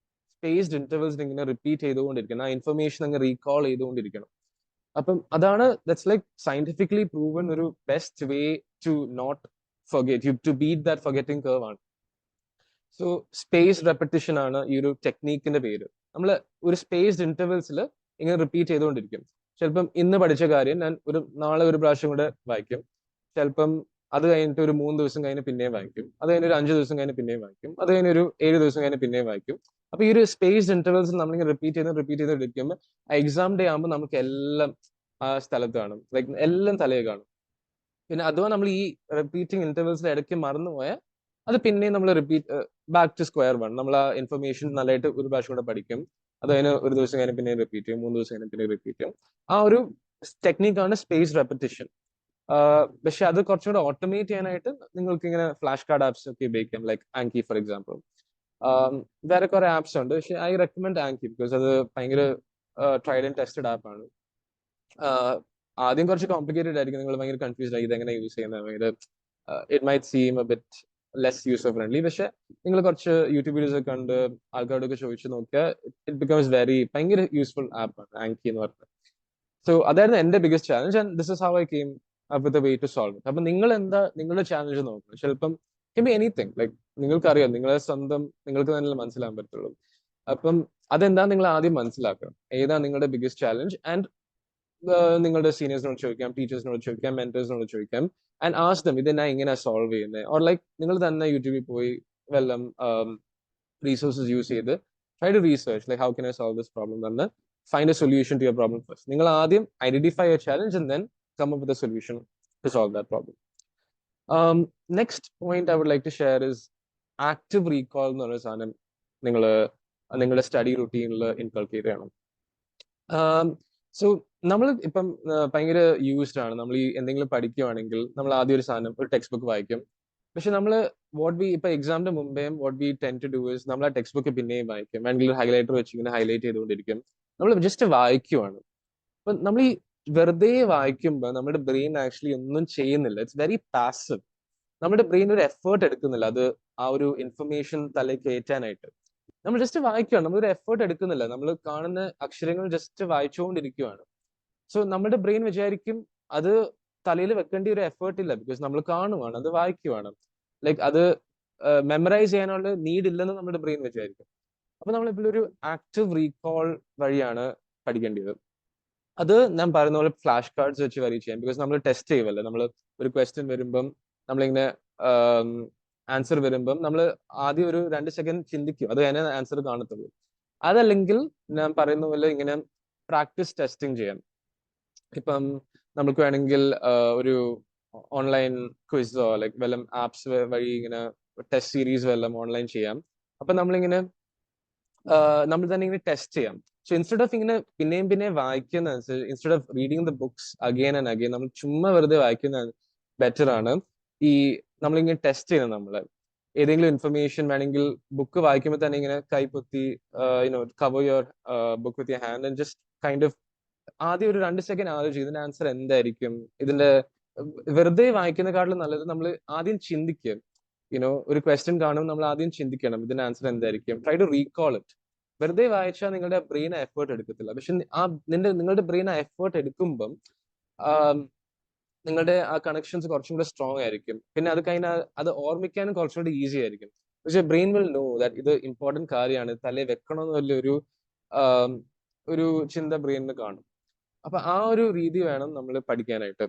സ്പേസ്ഡ് ഇന്റർവെൽസ് ഇങ്ങനെ റിപ്പീറ്റ് ചെയ്തുകൊണ്ടിരിക്കണം. ആ ഇൻഫർമേഷൻ അങ്ങ് റീകോൾ ചെയ്തുകൊണ്ടിരിക്കണം. അപ്പം അതാണ്, ദറ്റ്സ് ലൈക്ക് സയന്റിഫിക്കലി പ്രൂവൻ ഒരു best way to not forget, you to beat that forgetting curve ആണ്. സോ സ്പേസ് റെപ്പറ്റീഷൻ ആണ് ഈ ഒരു ടെക്നീക്കിന്റെ പേര്. നമ്മൾ ഒരു സ്പേസ്ഡ് ഇന്റർവെൽസിൽ ഇങ്ങനെ റിപ്പീറ്റ് ചെയ്തുകൊണ്ടിരിക്കും. ചിലപ്പം ഇന്ന് പഠിച്ച കാര്യം ഞാൻ നാളെ ഒരു പ്രാവശ്യം കൂടെ വായിക്കും. ചിലപ്പം അത് കഴിഞ്ഞിട്ട് ഒരു 3 ദിവസം കഴിഞ്ഞ് പിന്നെയും വായിക്കും. അത് കഴിഞ്ഞ് ഒരു 5 ദിവസം കഴിഞ്ഞ് പിന്നെയും വായിക്കും. അത് കഴിഞ്ഞ് ഒരു 7 ദിവസം കഴിഞ്ഞ് പിന്നെയും വായിക്കും. അപ്പൊ ഈ ഒരു സ്പേസ്ഡ് ഇന്റർവെൽസിൽ നമ്മളിങ്ങനെ റിപ്പീറ്റ് ചെയ്തിരിക്കുമ്പോൾ എക്സാം ഡേ ആകുമ്പോൾ നമുക്ക് എല്ലാം ആ സ്ഥലത്ത് കാണും, ലൈക്ക് എല്ലാം തലയിൽ കാണും. പിന്നെ അഥവാ നമ്മൾ ഈ റിപ്പീറ്റിംഗ് ഇന്റർവെൽസിൽ ഇടയ്ക്ക് മറന്നുപോയാൽ അത് പിന്നെയും നമ്മൾ repeat back to square one. നമ്മൾ ആ ഇൻഫർമേഷൻ നല്ലതായിട്ട് ഒരു പ്രാവശ്യം കൂടെ പഠിക്കും. അത് കഴിഞ്ഞ് ഒരു ദിവസം കഴിഞ്ഞ് പിന്നെ റിപ്പീറ്റ് ചെയ്യും, 3 ദിവസം കഴിഞ്ഞ് പിന്നെ റിപ്പീറ്റ് ചെയ്യും. ആ ഒരു ടെക്നിക്കാണ് സ്പേസ് റെപ്പറ്റീഷൻ. പക്ഷെ അത് കുറച്ചും കൂടെ ഓട്ടോമേറ്റ് ചെയ്യാനായിട്ട് നിങ്ങൾക്ക് ഇങ്ങനെ ഫ്ലാഷ് കാർഡ് ആപ്സ് ഒക്കെ ഉപയോഗിക്കാം, ലൈക്ക് ആൻകി ഫോർ എക്സാമ്പിൾ. വേറെ കുറെ ആപ്സ് ഉണ്ട്, പക്ഷെ ഐ റെക്കമെൻഡ് ആൻകി ബിക്കോസ് അത് ഭയങ്കര ട്രൈഡ് ആൻഡ് ടെസ്റ്റഡ് ആപ്പാണ്. ആദ്യം കുറച്ച് കോംപ്ലിക്കേറ്റഡ് ആയിരിക്കും, നിങ്ങൾ ഭയങ്കര കൺഫ്യൂസ്ഡ് ആയി ഇതെങ്ങനെ യൂസ് ചെയ്യുന്നത്, ഭയങ്കര it might seem a bit less user friendly. പക്ഷെ നിങ്ങൾ കുറച്ച് യൂട്യൂബ് വീഡിയോസ് ഒക്കെ കണ്ട് ആൾക്കാരോടൊക്കെ ചോദിച്ചു നോക്കിയാൽ ഇറ്റ് ബിക്കംസ് ഭയങ്കര യൂസ്ഫുൾ ആപ്പാണ് ആൻകി എന്ന് പറഞ്ഞത്. സോ അതായിരുന്നു എന്റെ biggest challenge, and this is how I came up with a way to solve it. അപ്പൊ നിങ്ങൾ എന്താ നിങ്ങളുടെ ചാലഞ്ച് നോക്കുന്നത്? ചിലപ്പം ബി എനിത്തിങ്, ലൈക്ക് നിങ്ങൾക്കറിയാം, നിങ്ങളെ സ്വന്തം നിങ്ങൾക്ക് തന്നെ മനസ്സിലാക്കാൻ പറ്റുള്ളൂ. അപ്പം അതെന്താ നിങ്ങൾ ആദ്യം മനസ്സിലാക്കുക, ഏതാ നിങ്ങളുടെ ബിഗസ്റ്റ് ചാലഞ്ച്. ആൻഡ് നിങ്ങളുടെ സീനിയേഴ്സിനോട് ചോദിക്കാം, ടീച്ചേഴ്സിനോട് ചോദിക്കാം, മെന്റേഴ്സിനോട് ചോദിക്കാം, ആൻഡ് ആസ്ക് ദം ഇത് ഞാൻ ഇങ്ങനെ സോൾവ് ചെയ്യുന്നത്. ഓർ ലൈക്ക് നിങ്ങൾ തന്നെ യൂട്യൂബിൽ പോയി വല്ലം resources യൂസ് ചെയ്ത് try to research like how can I solve this problem, then find a solution to your problem first. നിങ്ങൾ ആദ്യം identify a challenge and then come up with a solution to solve that problem. Next point I would like to share is active recall എന്ന് പറയുന്ന സാധനം നിങ്ങൾ നിങ്ങളുടെ study റുട്ടീനിൽ inculcate ചെയ്യണം. So നമ്മൾ ഇപ്പം ഭയങ്കര യൂസ്ഡ് ആണ്, നമ്മൾ ഈ എന്തെങ്കിലും പഠിക്കുകയാണെങ്കിൽ നമ്മൾ ആദ്യം ഒരു സാധനം, ഒരു ടെക്സ്റ്റ് ബുക്ക് വായിക്കും. പക്ഷെ നമ്മൾ ഇപ്പൊ എക്സാമിന്റെ മുമ്പേയും what we tend to do is നമ്മൾ ആ ടെക്സ്റ്റ് ബുക്ക് പിന്നെയും വായിക്കും, അല്ലെങ്കിൽ ഹൈലൈറ്റർ വെച്ച് ഇങ്ങനെ ഹൈലൈറ്റ് ചെയ്തുകൊണ്ടിരിക്കും. നമ്മൾ ജസ്റ്റ് വായിക്കുവാണ്. അപ്പൊ നമ്മൾ ഈ വെറുതെ വായിക്കുമ്പോൾ നമ്മുടെ ബ്രെയിൻ ആക്ച്വലി ഒന്നും ചെയ്യുന്നില്ല, ഇറ്റ്സ് വെരി പാസീവ്. നമ്മുടെ ബ്രെയിൻ ഒരു എഫേർട്ട് എടുക്കുന്നില്ല അത് ആ ഒരു ഇൻഫർമേഷൻ തലയിൽ കയറ്റാനായിട്ട്. നമ്മൾ ജസ്റ്റ് വായിക്കുകയാണ്, നമ്മളൊരു എഫേർട്ട് എടുക്കുന്നില്ല, നമ്മൾ കാണുന്ന അക്ഷരങ്ങൾ ജസ്റ്റ് വായിച്ചുകൊണ്ടിരിക്കുകയാണ്. സോ നമ്മുടെ ബ്രെയിൻ വിചാരിക്കും അത് തലയിൽ വെക്കേണ്ട ഒരു എഫേർട്ട് ഇല്ല, ബിക്കോസ് നമ്മൾ കാണുവാണ്, അത് വായിക്കുവാണ്, ലൈക്ക് അത് മെമ്മറൈസ് ചെയ്യാനുള്ള നീഡ് ഇല്ലെന്ന് നമ്മുടെ ബ്രെയിൻ വിചാരിക്കും. അപ്പൊ നമ്മളിപ്പോൾ ഒരു ആക്റ്റീവ് റീകോൾ വഴിയാണ് പഠിക്കേണ്ടത്. അത് ഞാൻ പറയുന്ന പോലെ ഫ്ലാഷ് കാർഡ്സ് വെച്ച് വരി ചെയ്യാം, ബിക്കോസ് നമ്മൾ ടെസ്റ്റ് ചെയ്യുമല്ലോ. നമ്മൾ ഒരു ക്വസ്റ്റ്യൻ വരുമ്പം നമ്മളിങ്ങനെ ആൻസർ വരുമ്പം നമ്മൾ ആദ്യം ഒരു 2 സെക്കൻഡ് ചിന്തിക്കും, അത് കഴിഞ്ഞാൽ ആൻസർ കാണത്തുള്ളൂ. അതല്ലെങ്കിൽ ഞാൻ പറയുന്ന പോലെ ഇങ്ങനെ പ്രാക്ടീസ് ടെസ്റ്റിംഗ് ചെയ്യാം. ഇപ്പം നമുക്ക് വേണമെങ്കിൽ ഒരു ഓൺലൈൻ ക്വിസോ ലൈക്ക് വല്ലം ആപ്സ് വഴി ഇങ്ങനെ ടെസ്റ്റ് സീരീസ് വല്ലം ഓൺലൈൻ ചെയ്യാം. അപ്പൊ നമ്മളിങ്ങനെ നമ്മൾ തന്നെ ഇങ്ങനെ ടെസ്റ്റ് ചെയ്യാം. സോ ഇൻസ്റ്റെഡ് ഓഫ് ഇങ്ങനെ പിന്നെയും വായിക്കുന്ന, instead of reading the books again and again, നമ്മൾ ചുമ്മാ വെറുതെ വായിക്കുന്ന ബെറ്റർ ആണ് ഈ നമ്മളിങ്ങനെ ടെസ്റ്റ് ചെയ്യുന്നത്. നമ്മള് ഏതെങ്കിലും ഇൻഫർമേഷൻ വേണമെങ്കിൽ ബുക്ക് വായിക്കുമ്പോൾ തന്നെ ഇങ്ങനെ കൈപ്പൊത്തി cover your book with your hand and just kind of ആദ്യം ഒരു 2 സെക്കൻഡ് ആലോചിക്കും ഇതിന്റെ ആൻസർ എന്തായിരിക്കും. ഇതിന്റെ വെറുതെ വായിക്കുന്നതിനെക്കാട്ടിലും നല്ലത് നമ്മൾ ആദ്യം ചിന്തിക്കുക. ഒരു ക്വസ്റ്റ്യൻ കാണുമ്പോൾ നമ്മൾ ആദ്യം ചിന്തിക്കണം ഇതിന്റെ ആൻസർ എന്തായിരിക്കും. Try to recall it. വെറുതെ വായിച്ചാൽ നിങ്ങളുടെ ബ്രെയിൻ എഫേർട്ട് എടുക്കത്തില്ല. പക്ഷെ നിങ്ങളുടെ ബ്രെയിൻ ആ എഫേർട്ട് എടുക്കുമ്പം നിങ്ങളുടെ ആ കണക്ഷൻസ് കുറച്ചും കൂടെ സ്ട്രോങ് ആയിരിക്കും. പിന്നെ അത് കഴിഞ്ഞാൽ അത് ഓർമ്മിക്കാനും കുറച്ചും കൂടി ഈസി ആയിരിക്കും. പക്ഷെ ബ്രെയിൻ വിൽ നോ ദാറ്റ് ഇത് ഇമ്പോർട്ടന്റ് കാര്യമാണ്, തലേ വെക്കണമെന്നുള്ള ഒരു ചിന്ത ബ്രെയിനിന് കാണും. അപ്പൊ ആ ഒരു രീതി വേണം നമ്മൾ പഠിക്കാനായിട്ട്.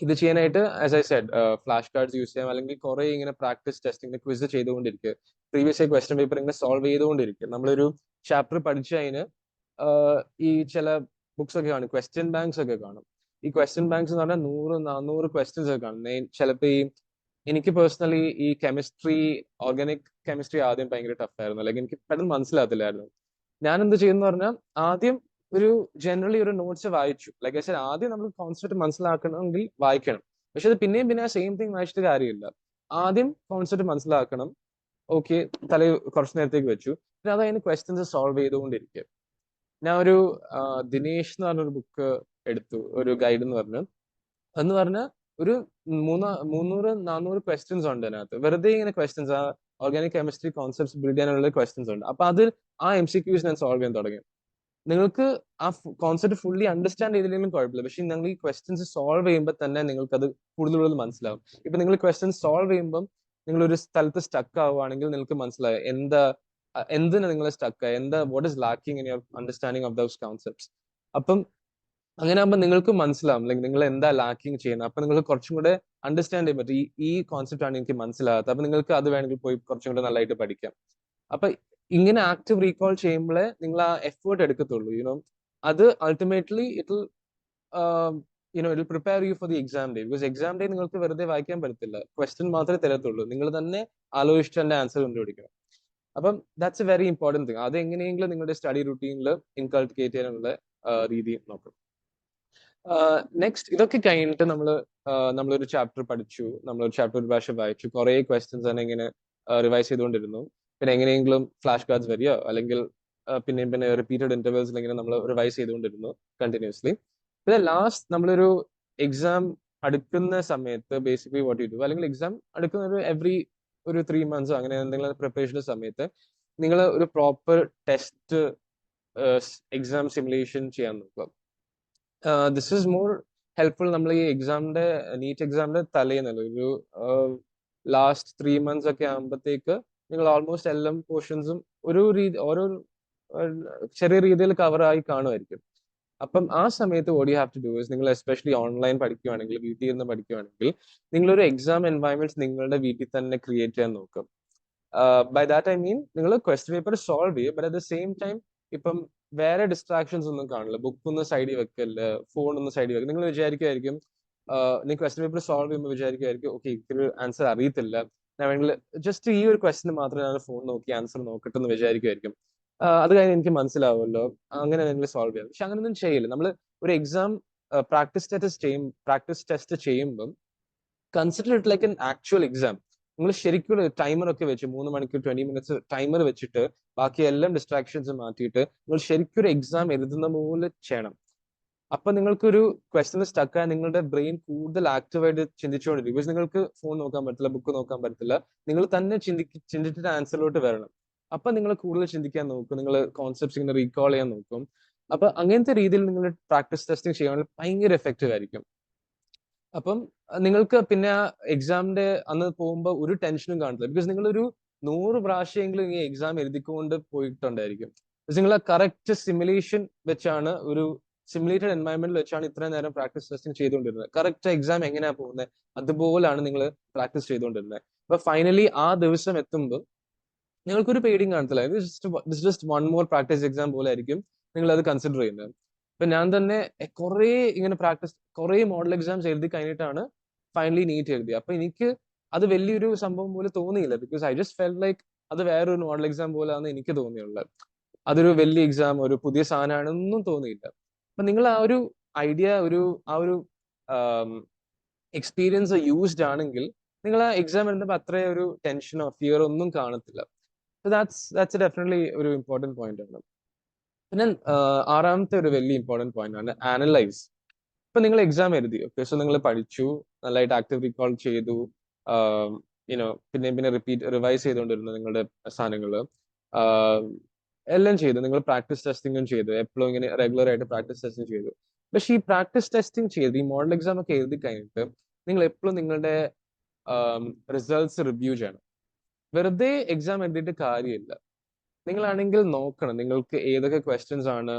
ഇത് ചെയ്യാനായിട്ട് as I said flash cards use ചെയ്യാം, അല്ലെങ്കിൽ കുറെ ഇങ്ങനെ പ്രാക്ടീസ് ടെസ്റ്റിംഗ് ക്വിസ് ചെയ്തുകൊണ്ടിരിക്കുക. പ്രീവിയസ് ക്വസ്റ്റ്യൻ പേപ്പർ ഇങ്ങനെ സോൾവ് ചെയ്തുകൊണ്ടിരിക്കുക. നമ്മളൊരു ചാപ്റ്റർ പഠിച്ചു കഴിഞ്ഞ് ഈ ചില ബുക്സ് ഒക്കെ കാണും, ക്വസ്റ്റ്യൻ ബാങ്ക്സ് ഒക്കെ കാണും. ഈ ക്വസ്റ്റ്യൻ ബാങ്ക്സ് എന്ന് പറഞ്ഞാൽ 100-400 ക്വസ്റ്റ്യൻസ് ഒക്കെ കാണും. ചിലപ്പോൾ എനിക്ക് പേഴ്സണലി ഈ കെമിസ്ട്രി, ഓർഗാനിക് കെമിസ്ട്രി ആദ്യം ഭയങ്കര ടഫ് ആയിരുന്നു. അല്ലെങ്കിൽ എനിക്ക് പെട്ടെന്ന് മനസ്സിലാകത്തില്ലായിരുന്നു. ഞാൻ എന്ത് ചെയ്യുന്ന പറഞ്ഞാൽ ആദ്യം ഒരു ജനറലി ഒരു നോട്ട്സ് വായിച്ചു. ലൈക്ക് ഐ സെഡ്, ആദ്യം നമ്മൾ കോൺസെപ്റ്റ് മനസ്സിലാക്കണമെങ്കിൽ വായിക്കണം. പക്ഷെ അത് പിന്നെയും പിന്നെ സെയിം തിങ് വായിച്ചിട്ട് കാര്യമില്ല. ആദ്യം കോൺസെപ്റ്റ് മനസ്സിലാക്കണം. ഓക്കെ, തലയിൽ കുറച്ച് നേരത്തേക്ക് വെച്ചു. പിന്നെ അത് അതിന് ക്വസ്റ്റ്യൻസ് സോൾവ് ചെയ്തുകൊണ്ടിരിക്കുക. ഞാൻ ഒരു ദിനേശ് എന്ന് പറഞ്ഞൊരു ബുക്ക് എടുത്തു, ഒരു ഗൈഡ് എന്ന് പറഞ്ഞു. എന്ന് പറഞ്ഞാൽ ഒരു 300-400 ക്വസ്റ്റ്യൻസ് ഉണ്ട് അതിനകത്ത്. വെറുതെ ഇങ്ങനെ ക്വസ്റ്റ്യൻസ്, ആ ഓർഗാനിക് കെമിസ്ട്രി കോൺസെപ്റ്റ്സ് ബിൽഡ് ചെയ്യാനുള്ള ക്വസ്റ്റ്യൻസ് ഉണ്ട്. അപ്പൊ അത് ആ MCQs ഞാൻ സോൾവ് ചെയ്യാൻ തുടങ്ങി. നിങ്ങൾക്ക് ആ കോൺസെപ്റ്റ് ഫുള്ളി അണ്ടർസ്റ്റാൻഡ് ചെയ്തില്ലെങ്കിലും കുഴപ്പമില്ല. പക്ഷെ നിങ്ങൾ ഈ ക്വസ്റ്റ്യൻസ് സോൾവ് ചെയ്യുമ്പോൾ തന്നെ നിങ്ങൾക്ക് അത് കൂടുതൽ മനസ്സിലാവും. ഇപ്പൊ നിങ്ങൾ ക്വസ്റ്റ്യൻസ് സോൾവ് ചെയ്യുമ്പോൾ നിങ്ങൾ ഒരു സ്ഥലത്ത് സ്റ്റക്ക് ആവുകയാണെങ്കിൽ നിങ്ങൾക്ക് മനസ്സിലാവും എന്തിനാ നിങ്ങൾ സ്റ്റക്ക് ആയി, what is lacking in your understanding of those concepts. അപ്പം അങ്ങനെ ആകുമ്പോൾ നിങ്ങൾക്ക് മനസ്സിലാവും ലൈക്ക് നിങ്ങൾ എന്താ ലാക്കിങ് ചെയ്യുന്നത്. അപ്പൊ നിങ്ങൾക്ക് കുറച്ചും കൂടെ അണ്ടർസ്റ്റാൻഡ് ചെയ്യാൻ പറ്റും. ഈ കോൺസെപ്റ്റ് ആണ് എനിക്ക് മനസ്സിലാകാത്തത്. അപ്പൊ നിങ്ങൾക്ക് അത് വേണമെങ്കിൽ പോയി കുറച്ചും കൂടെ നല്ലതായിട്ട് പഠിക്കാം. അപ്പൊ ഇങ്ങനെ ആക്റ്റീവ് റീകോൾ ചെയ്യുമ്പോഴേ നിങ്ങൾ ആ എഫേർട്ട് എടുക്കത്തുള്ളൂ. അത് ultimately it prepare you for the exam day. Because exam day നിങ്ങൾക്ക് വെറുതെ വായിക്കാൻ പറ്റത്തില്ല. ക്വസ്റ്റ്യൻ മാത്രമേ തരത്തുള്ളൂ. നിങ്ങൾ തന്നെ ആലോചിച്ചിട്ട് തന്നെ ആൻസർ കണ്ടുപിടിക്കണം. അപ്പം that's A very important thing. അത് എങ്ങനെയെങ്കിലും നിങ്ങളുടെ സ്റ്റഡി റുട്ടീനിൽ ഇൻകൾക്കേറ്റ് ചെയ്യാനുള്ള രീതി നോക്കണം. നെക്സ്റ്റ്, ഇതൊക്കെ കഴിഞ്ഞിട്ട് നമ്മളൊരു ചാപ്റ്റർ പഠിച്ചു, നമ്മളൊരു ചാപ്റ്റർ ഒരു പ്രാവശ്യം വായിച്ചു, കുറെ ക്വസ്റ്റ്യൻസ് തന്നെ ഇങ്ങനെ റിവൈസ് ചെയ്തുകൊണ്ടിരുന്നു. പിന്നെ എങ്ങനെയെങ്കിലും ഫ്ലാഷ് കാർഡ്സ് വരികയോ അല്ലെങ്കിൽ പിന്നെ റിപ്പീറ്റഡ് ഇന്റർവെൽസിൽ ഇങ്ങനെ നമ്മൾ റിവൈസ് ചെയ്തുകൊണ്ടിരുന്നു കണ്ടിന്യൂസ്ലി. പിന്നെ ലാസ്റ്റ് നമ്മളൊരു എക്സാം അടുക്കുന്ന സമയത്ത് ബേസിക്കലി വാട്ട് യു ഡു, അല്ലെങ്കിൽ എക്സാം അടുക്കുന്ന ഒരു 3 months അങ്ങനെ എന്തെങ്കിലും പ്രിപ്പറേഷന്റെ സമയത്ത് നിങ്ങൾ ഒരു പ്രോപ്പർ ടെസ്റ്റ് എക്സാം സിമുലേഷൻ ചെയ്യാൻ നോക്കുക. This is more helpful. നമ്മൾ ഈ നീറ്റ് എക്സാമിന്റെ തലേന്നല്ല, ഒരു ലാസ്റ്റ് 3 months ഒക്കെ ആകുമ്പോഴത്തേക്ക് നിങ്ങൾ ഓൾമോസ്റ്റ് എല്ലാ പോർഷൻസും ഓരോ ചെറിയ രീതിയിൽ കവർ ആയി കാണുമായിരിക്കും. അപ്പം ആ സമയത്ത് what you have to do is, നിങ്ങൾ എസ്പെഷ്യലി ഓൺലൈൻ പഠിക്കുകയാണെങ്കിൽ, വീട്ടിൽ ഇരുന്ന് പഠിക്കുകയാണെങ്കിൽ, നിങ്ങളൊരു എക്സാം എൻവയൺമെന്റ് നിങ്ങളുടെ വീട്ടിൽ തന്നെ ക്രിയേറ്റ് ചെയ്യാൻ നോക്കും. ബൈ ദാറ്റ് ഐ മീൻ നിങ്ങൾ ക്വസ്റ്റ്യൻ പേപ്പർ സോൾവ് ചെയ്യും, but at the same time ഇപ്പം വേറെ ഡിസ്ട്രാക്ഷൻസ് ഒന്നും കാണില്ല. ബുക്ക് ഒന്ന് സൈഡിൽ വെക്കല്ല, ഫോൺ ഒന്ന് സൈഡിൽ വെക്കുക. നിങ്ങൾ വിചാരിക്കുമായിരിക്കും, നിങ്ങൾ ക്വസ്റ്റ്യൻ പേപ്പർ സോൾവ് ചെയ്യുമ്പോൾ വിചാരിക്കുമായിരിക്കും, ഓക്കെ ഇതൊരു ആൻസർ അറിയത്തില്ല, ഞാൻ വേണമെങ്കിൽ ജസ്റ്റ് ഈ ഒരു ക്വസ്റ്റിന് മാത്രമേ ഞാൻ ഫോൺ നോക്കി ആൻസർ നോക്കട്ടെ എന്ന് വിചാരിക്കുമായിരിക്കും. അത് കഴിഞ്ഞ് എനിക്ക് മനസ്സിലാവുമല്ലോ, അങ്ങനെ നിങ്ങൾ സോൾവ് ചെയ്യാം. പക്ഷെ അങ്ങനെയൊന്നും ചെയ്യില്ല. നമ്മൾ ഒരു എക്സാം പ്രാക്ടീസ് ടെസ്റ്റ് ചെയ്യുമ്പം consider it like an actual exam. നിങ്ങൾ ശരിക്കും ടൈമർ ഒക്കെ വെച്ച് 3 മണിക്കൂർ 20 minutes ടൈമർ വെച്ചിട്ട് ബാക്കി എല്ലാം ഡിസ്ട്രാക്ഷൻസ് മാറ്റിയിട്ട് നിങ്ങൾ ശരിക്കും ഒരു എക്സാം എഴുതുന്ന പോലെ ചെയ്യണം. അപ്പൊ നിങ്ങൾക്കൊരു ക്വസ്റ്റ്യൻ സ്റ്റക്ക് ആയ നിങ്ങളുടെ ബ്രെയിൻ കൂടുതൽ ആക്റ്റീവായിട്ട് ചിന്തിച്ചുകൊണ്ടിരിക്കും. ബിക്കോസ് നിങ്ങൾക്ക് ഫോൺ നോക്കാൻ പറ്റില്ല, ബുക്ക് നോക്കാൻ പറ്റില്ല, നിങ്ങൾ തന്നെ ചിന്തിച്ചിട്ട് ആൻസറിലോട്ട് വരണം. അപ്പൊ നിങ്ങൾ കൂടുതൽ ചിന്തിക്കാൻ നോക്കും, നിങ്ങൾ കോൺസെപ്റ്റ്സ് ഇങ്ങനെ റീകോൾ ചെയ്യാൻ നോക്കും. അപ്പൊ അങ്ങനത്തെ രീതിയിൽ നിങ്ങൾ പ്രാക്ടീസ് ടെസ്റ്റിംഗ് ചെയ്യാൻ ഭയങ്കര എഫക്റ്റീവ് ആയിരിക്കും. അപ്പം നിങ്ങൾക്ക് പിന്നെ എക്സാമിന്റെ അന്ന് പോകുമ്പോൾ ഒരു ടെൻഷനും കാണില്ല. ബിക്കോസ് നിങ്ങളൊരു 100 പ്രാവശ്യമെങ്കിലും ഈ എക്സാം എഴുതിക്കൊണ്ട് പോയിട്ടുണ്ടായിരിക്കും. നിങ്ങൾ കറക്റ്റ് സിമുലേഷൻ വെച്ചാണ്, ഒരു സിമുലേറ്റഡ് എൻവയൺമെന്റിൽ വെച്ചാണ് ഇത്രയും നേരം പ്രാക്ടീസ് ടെസ്റ്റിംഗ് ചെയ്തുകൊണ്ടിരുന്നത്. കറക്റ്റ് എക്സാം എങ്ങനെയാ പോകുന്നത് അതുപോലാണ് നിങ്ങൾ പ്രാക്ടീസ് ചെയ്തുകൊണ്ടിരുന്നത്. അപ്പൊ ഫൈനലി ആ ദിവസം എത്തുമ്പോൾ നിങ്ങൾക്കൊരു പേടിയും കാണത്തില്ല. Just one more practice exam പോലെ ആയിരിക്കും നിങ്ങൾ അത് കൺസിഡർ ചെയ്യുന്നത്. ഇപ്പൊ ഞാൻ തന്നെ കുറെ മോഡൽ എക്സാംസ് എഴുതി കഴിഞ്ഞിട്ടാണ് ഫൈനലി നീറ്റ് എഴുതി. അപ്പൊ എനിക്ക് അത് വലിയൊരു സംഭവം പോലെ തോന്നിയില്ല. Because I just felt like അത് വേറൊരു മോഡൽ എക്സാം പോലെയാണ് എനിക്ക് തോന്നിയുള്ളത്. അതൊരു വലിയ എക്സാം, ഒരു പുതിയ സാധനമാണെന്നും തോന്നിയില്ല. അപ്പൊ നിങ്ങൾ ആ ഒരു എക്സ്പീരിയൻസ് യൂസ്ഡ് ആണെങ്കിൽ നിങ്ങൾ ആ എക്സാം എഴുതുമ്പോൾ അത്ര ഒരു ടെൻഷനോ ഫിയറോ ഒന്നും കാണത്തില്ല. ദാറ്റ്സ് ഡെഫിനറ്റ്ലി ഒരു ഇമ്പോർട്ടന്റ് പോയിന്റ് ആണ്. പിന്നെ ആറാമത്തെ ഒരു വലിയ ഇമ്പോർട്ടന്റ് പോയിന്റ് ആണ് അനലൈസ്. ഇപ്പൊ നിങ്ങൾ എക്സാം എഴുതി, ഓക്കെ, സോ നിങ്ങൾ പഠിച്ചു, നല്ലതായിട്ട് ആക്റ്റീവ് റീകോൾ ചെയ്തു, പിന്നെ റിവൈസ് ചെയ്തുകൊണ്ടിരുന്നു നിങ്ങളുടെ സാധനങ്ങൾ എല്ലാം ചെയ്തു. നിങ്ങൾ പ്രാക്ടീസ് ടെസ്റ്റിംഗും ചെയ്തു, എപ്പോഴും ഇങ്ങനെ റെഗുലർ ആയിട്ട് പ്രാക്ടീസ് ടെസ്റ്റിംഗ് ചെയ്തു. പക്ഷെ ഈ പ്രാക്ടീസ് ടെസ്റ്റിംഗ് ചെയ്ത് ഈ മോഡൽ എക്സാം ഒക്കെ എഴുതി കഴിഞ്ഞിട്ട് നിങ്ങൾ എപ്പോഴും നിങ്ങളുടെ റിസൾട്ട്സ് റിവ്യൂ ചെയ്യണം. വെറുതെ എക്സാം എഴുതിയിട്ട് കാര്യമില്ല. നിങ്ങളാണെങ്കിൽ നോക്കണം നിങ്ങൾക്ക് ഏതൊക്കെ ക്വസ്റ്റ്യൻസ് ആണ്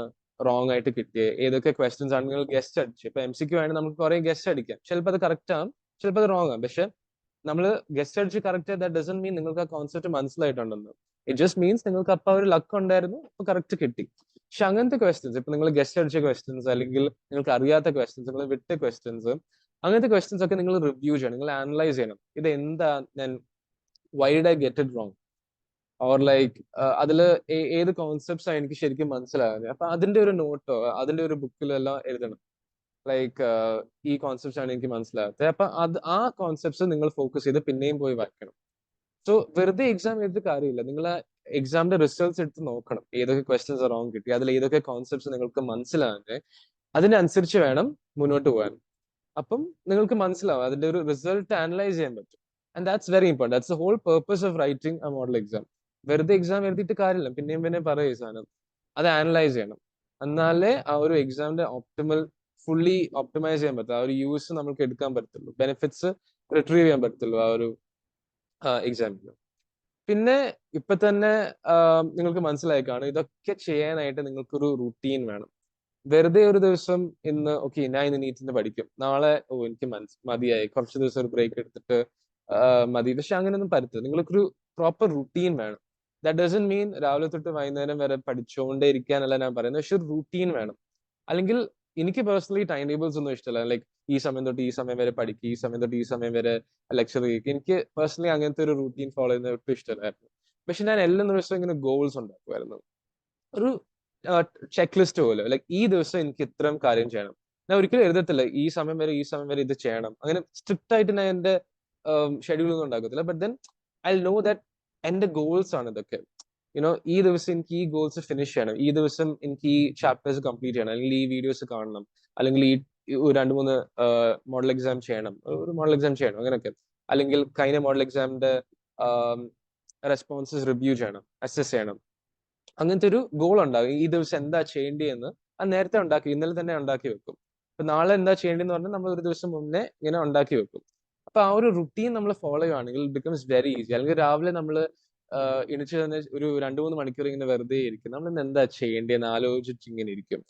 റോങ് ആയിട്ട് കിട്ടിയത്, ഏതൊക്കെ ക്വസ്റ്റ്യൻസ് ആണ് നിങ്ങൾ ഗസ്റ്റ് അടിച്ചത്. ഇപ്പൊ MCQ ആണെങ്കിൽ നമുക്ക് കുറെ ഗസ്റ്റ് അടിക്കാം, ചിലപ്പോൾ അത് കറക്റ്റ് ആവും, ചിലപ്പോൾ അത് റോങ് ആവും. പക്ഷെ നമ്മൾ ഗസ്റ്റ് അടിച്ച് കറക്റ്റ് ദാറ്റ് ഡസൻ മീൻ നിങ്ങൾക്ക് ആ കോൺസെപ്റ്റ് മനസ്സിലായിട്ടുണ്ടെന്ന്. ഇറ്റ് ജസ്റ്റ് മീൻസ് നിങ്ങൾക്ക് അപ്പൊ ഒരു ലക്ക് ഉണ്ടായിരുന്നു, അപ്പൊ കറക്റ്റ് കിട്ടി. പക്ഷെ അങ്ങനത്തെ ക്വസ്റ്റ്യൻസ് ഇപ്പൊ നിങ്ങൾ ഗസ്റ്റ് അടിച്ച ക്വസ്റ്റ്യൻസ് അല്ലെങ്കിൽ നിങ്ങൾക്ക് അറിയാത്ത ക്വസ്റ്റ്യൻസ് നിങ്ങൾ വിട്ട ക്വസ്റ്റ്യൻസ് അങ്ങനത്തെ ക്വസ്റ്റ്യൻസ് ഒക്കെ നിങ്ങൾ റിവ്യൂ ചെയ്യണം, നിങ്ങൾ ആനലൈസ് ചെയ്യണം. ഇത് എന്താ ഞാൻ why did I get it wrong, or like അതില് ഏത് കോൺസെപ്റ്റ്സ് ആണ് എനിക്ക് ശരിക്കും മനസ്സിലാകുന്നത്. അപ്പൊ അതിന്റെ ഒരു നോട്ടോ അതിന്റെ ഒരു ബുക്കിലോ എല്ലാം എഴുതണം. ലൈക്ക് ഈ കോൺസെപ്റ്റ്സ് ആണ് എനിക്ക് മനസ്സിലാകാത്തത്. അപ്പൊ ആ കോൺസെപ്റ്റ്സ് നിങ്ങൾ ഫോക്കസ് ചെയ്ത് പിന്നെയും പോയി വായിക്കണം. സോ വെറുതെ എക്സാം എഴുതിയിട്ട് കാര്യമില്ല. നിങ്ങൾ ആ എക്സാമിന്റെ റിസൾട്ട്സ് എടുത്ത് നോക്കണം, ഏതൊക്കെ ക്വസ്റ്റ്യൻസ് റോങ് കിട്ടി, അതിൽ ഏതൊക്കെ കോൺസെപ്റ്റ്സ് നിങ്ങൾക്ക് മനസ്സിലാകുന്നത്, അതിനനുസരിച്ച് വേണം മുന്നോട്ട് പോകാൻ. അപ്പം നിങ്ങൾക്ക് മനസ്സിലാവും, അതിന്റെ ഒരു റിസൾട്ട് അനലൈസ് ചെയ്യാൻ പറ്റും. And that's very important. That's the whole purpose of writing a model exam. വെറുതെ എക്സാം എഴുതിയിട്ട് കാര്യമില്ല, പിന്നെയും പിന്നെയും പറയും സാധനം. അത് അനലൈസ് ചെയ്യണം, എന്നാലേ ആ ഒരു എക്സാമിന്റെ ഫുള്ളി ഒപ്റ്റിമൈസ് ചെയ്യാൻ പറ്റും, ആ ഒരു യൂസ് നമുക്ക് എടുക്കാൻ പറ്റത്തുള്ളൂ, ബെനിഫിറ്റ്സ് റിട്രീവ് ചെയ്യാൻ പറ്റത്തുള്ളൂ ആ ഒരു എക്സാമിന്. പിന്നെ ഇപ്പൊ തന്നെ നിങ്ങൾക്ക് മനസ്സിലായി കാണും, ഇതൊക്കെ ചെയ്യാനായിട്ട് നിങ്ങൾക്കൊരു റുട്ടീൻ വേണം. വെറുതെ ഒരു ദിവസം ഇന്ന് ഓക്കെ ഞാൻ ഇന്ന് നീറ്റിന് പഠിക്കും, നാളെ എനിക്ക് മതിയായി, കുറച്ച് ദിവസം ഒരു ബ്രേക്ക് എടുത്തിട്ട് മതി. പക്ഷെ അങ്ങനെയൊന്നും പറ്റത്തില്ല. നിങ്ങൾക്കൊരു പ്രോപ്പർ റുട്ടീൻ വേണം. ദാറ്റ് ഡസൻ മീൻ രാവിലെ തൊട്ട് വൈകുന്നേരം വരെ പഠിച്ചുകൊണ്ടേ ഇരിക്കാനല്ല ഞാൻ പറയുന്നത്, പക്ഷെ ഒരു റുട്ടീൻ വേണം. അല്ലെങ്കിൽ എനിക്ക് പേഴ്സണലി ടൈം ടേബിൾസ് ഒന്നും ഇഷ്ടമല്ല. ലൈക്ക് ഈ സമയം തൊട്ട് ഈ സമയം വരെ പഠിക്കുക, ഈ സമയം തൊട്ട് ഈ സമയം വരെ ലെക്ചർ കേൾക്കുക. എനിക്ക് പേഴ്സണലി അങ്ങനത്തെ ഒരു റൂട്ടീൻ ഫോളോ ചെയ്യുന്നത് ഒട്ടും ഇഷ്ടമല്ലായിരുന്നു. പക്ഷെ ഞാൻ എല്ലാ ദിവസവും ഇങ്ങനെ ഗോൾസ് ഉണ്ടാക്കുമായിരുന്നു, ഒരു ചെക്ക് ലിസ്റ്റ് പോലെ. ലൈക്ക് ഈ ദിവസം എനിക്ക് ഇത്രയും കാര്യം ചെയ്യണം. ഞാൻ ഒരിക്കലും എഴുതത്തില്ല ഈ സമയം വരെ ഈ സമയം വരെ ഇത് ചെയ്യണം, അങ്ങനെ സ്ട്രിക്റ്റ് ആയിട്ട് ഞാൻ എന്റെ ഷെഡ്യൂൾ ഒന്നും ഉണ്ടാക്കത്തില്ല. But then I know that എന്റെ ഗോൾസ് ആണ് ഇതൊക്കെ. ഈ ദിവസം എനിക്ക് ഈ ഗോൾസ് ഫിനിഷ് ചെയ്യണം, ഈ ദിവസം എനിക്ക് ഈ ചാപ്റ്റേഴ്സ് കംപ്ലീറ്റ് ചെയ്യണം, അല്ലെങ്കിൽ ഈ വീഡിയോസ് കാണണം, അല്ലെങ്കിൽ ഈ രണ്ട് മൂന്ന് മോഡൽ എക്സാം ചെയ്യണം, ഒരു മോഡൽ എക്സാം ചെയ്യണം, അങ്ങനെയൊക്കെ. അല്ലെങ്കിൽ കഴിഞ്ഞ മോഡൽ എക്സാമിന്റെ റെസ്പോൺസസ് റിവ്യൂ ചെയ്യണം, അസസ് ചെയ്യണം. അങ്ങനത്തെ ഒരു ഗോൾ ഉണ്ടാകും. ഈ ദിവസം എന്താ ചെയ്യേണ്ടതെന്ന് അത് നേരത്തെ ഉണ്ടാക്കി, ഇന്നലെ തന്നെ ഉണ്ടാക്കി വെക്കും. ഇപ്പൊ നാളെ എന്താ ചെയ്യേണ്ടതെന്ന് പറഞ്ഞാൽ നമ്മൾ ഒരു ദിവസം മുന്നേ ഇങ്ങനെ ഉണ്ടാക്കി വെക്കും. അപ്പൊ ആ ഒരു റുട്ടീൻ നമ്മൾ ഫോളോ ചെയ്യുകയാണെങ്കിൽ ഇറ്റ് ബിക്കംസ് വെരി ഈസി. അല്ലെങ്കിൽ രാവിലെ നമ്മൾ എണിച്ച് തന്നെ ഒരു 2-3 മണിക്കൂർ ഇങ്ങനെ വെറുതെ ഇരിക്കും, നമ്മൾ ഇന്ന് എന്താ ചെയ്യേണ്ടതെന്ന് ആലോചിച്ച് ഇങ്ങനെ ഇരിക്കും.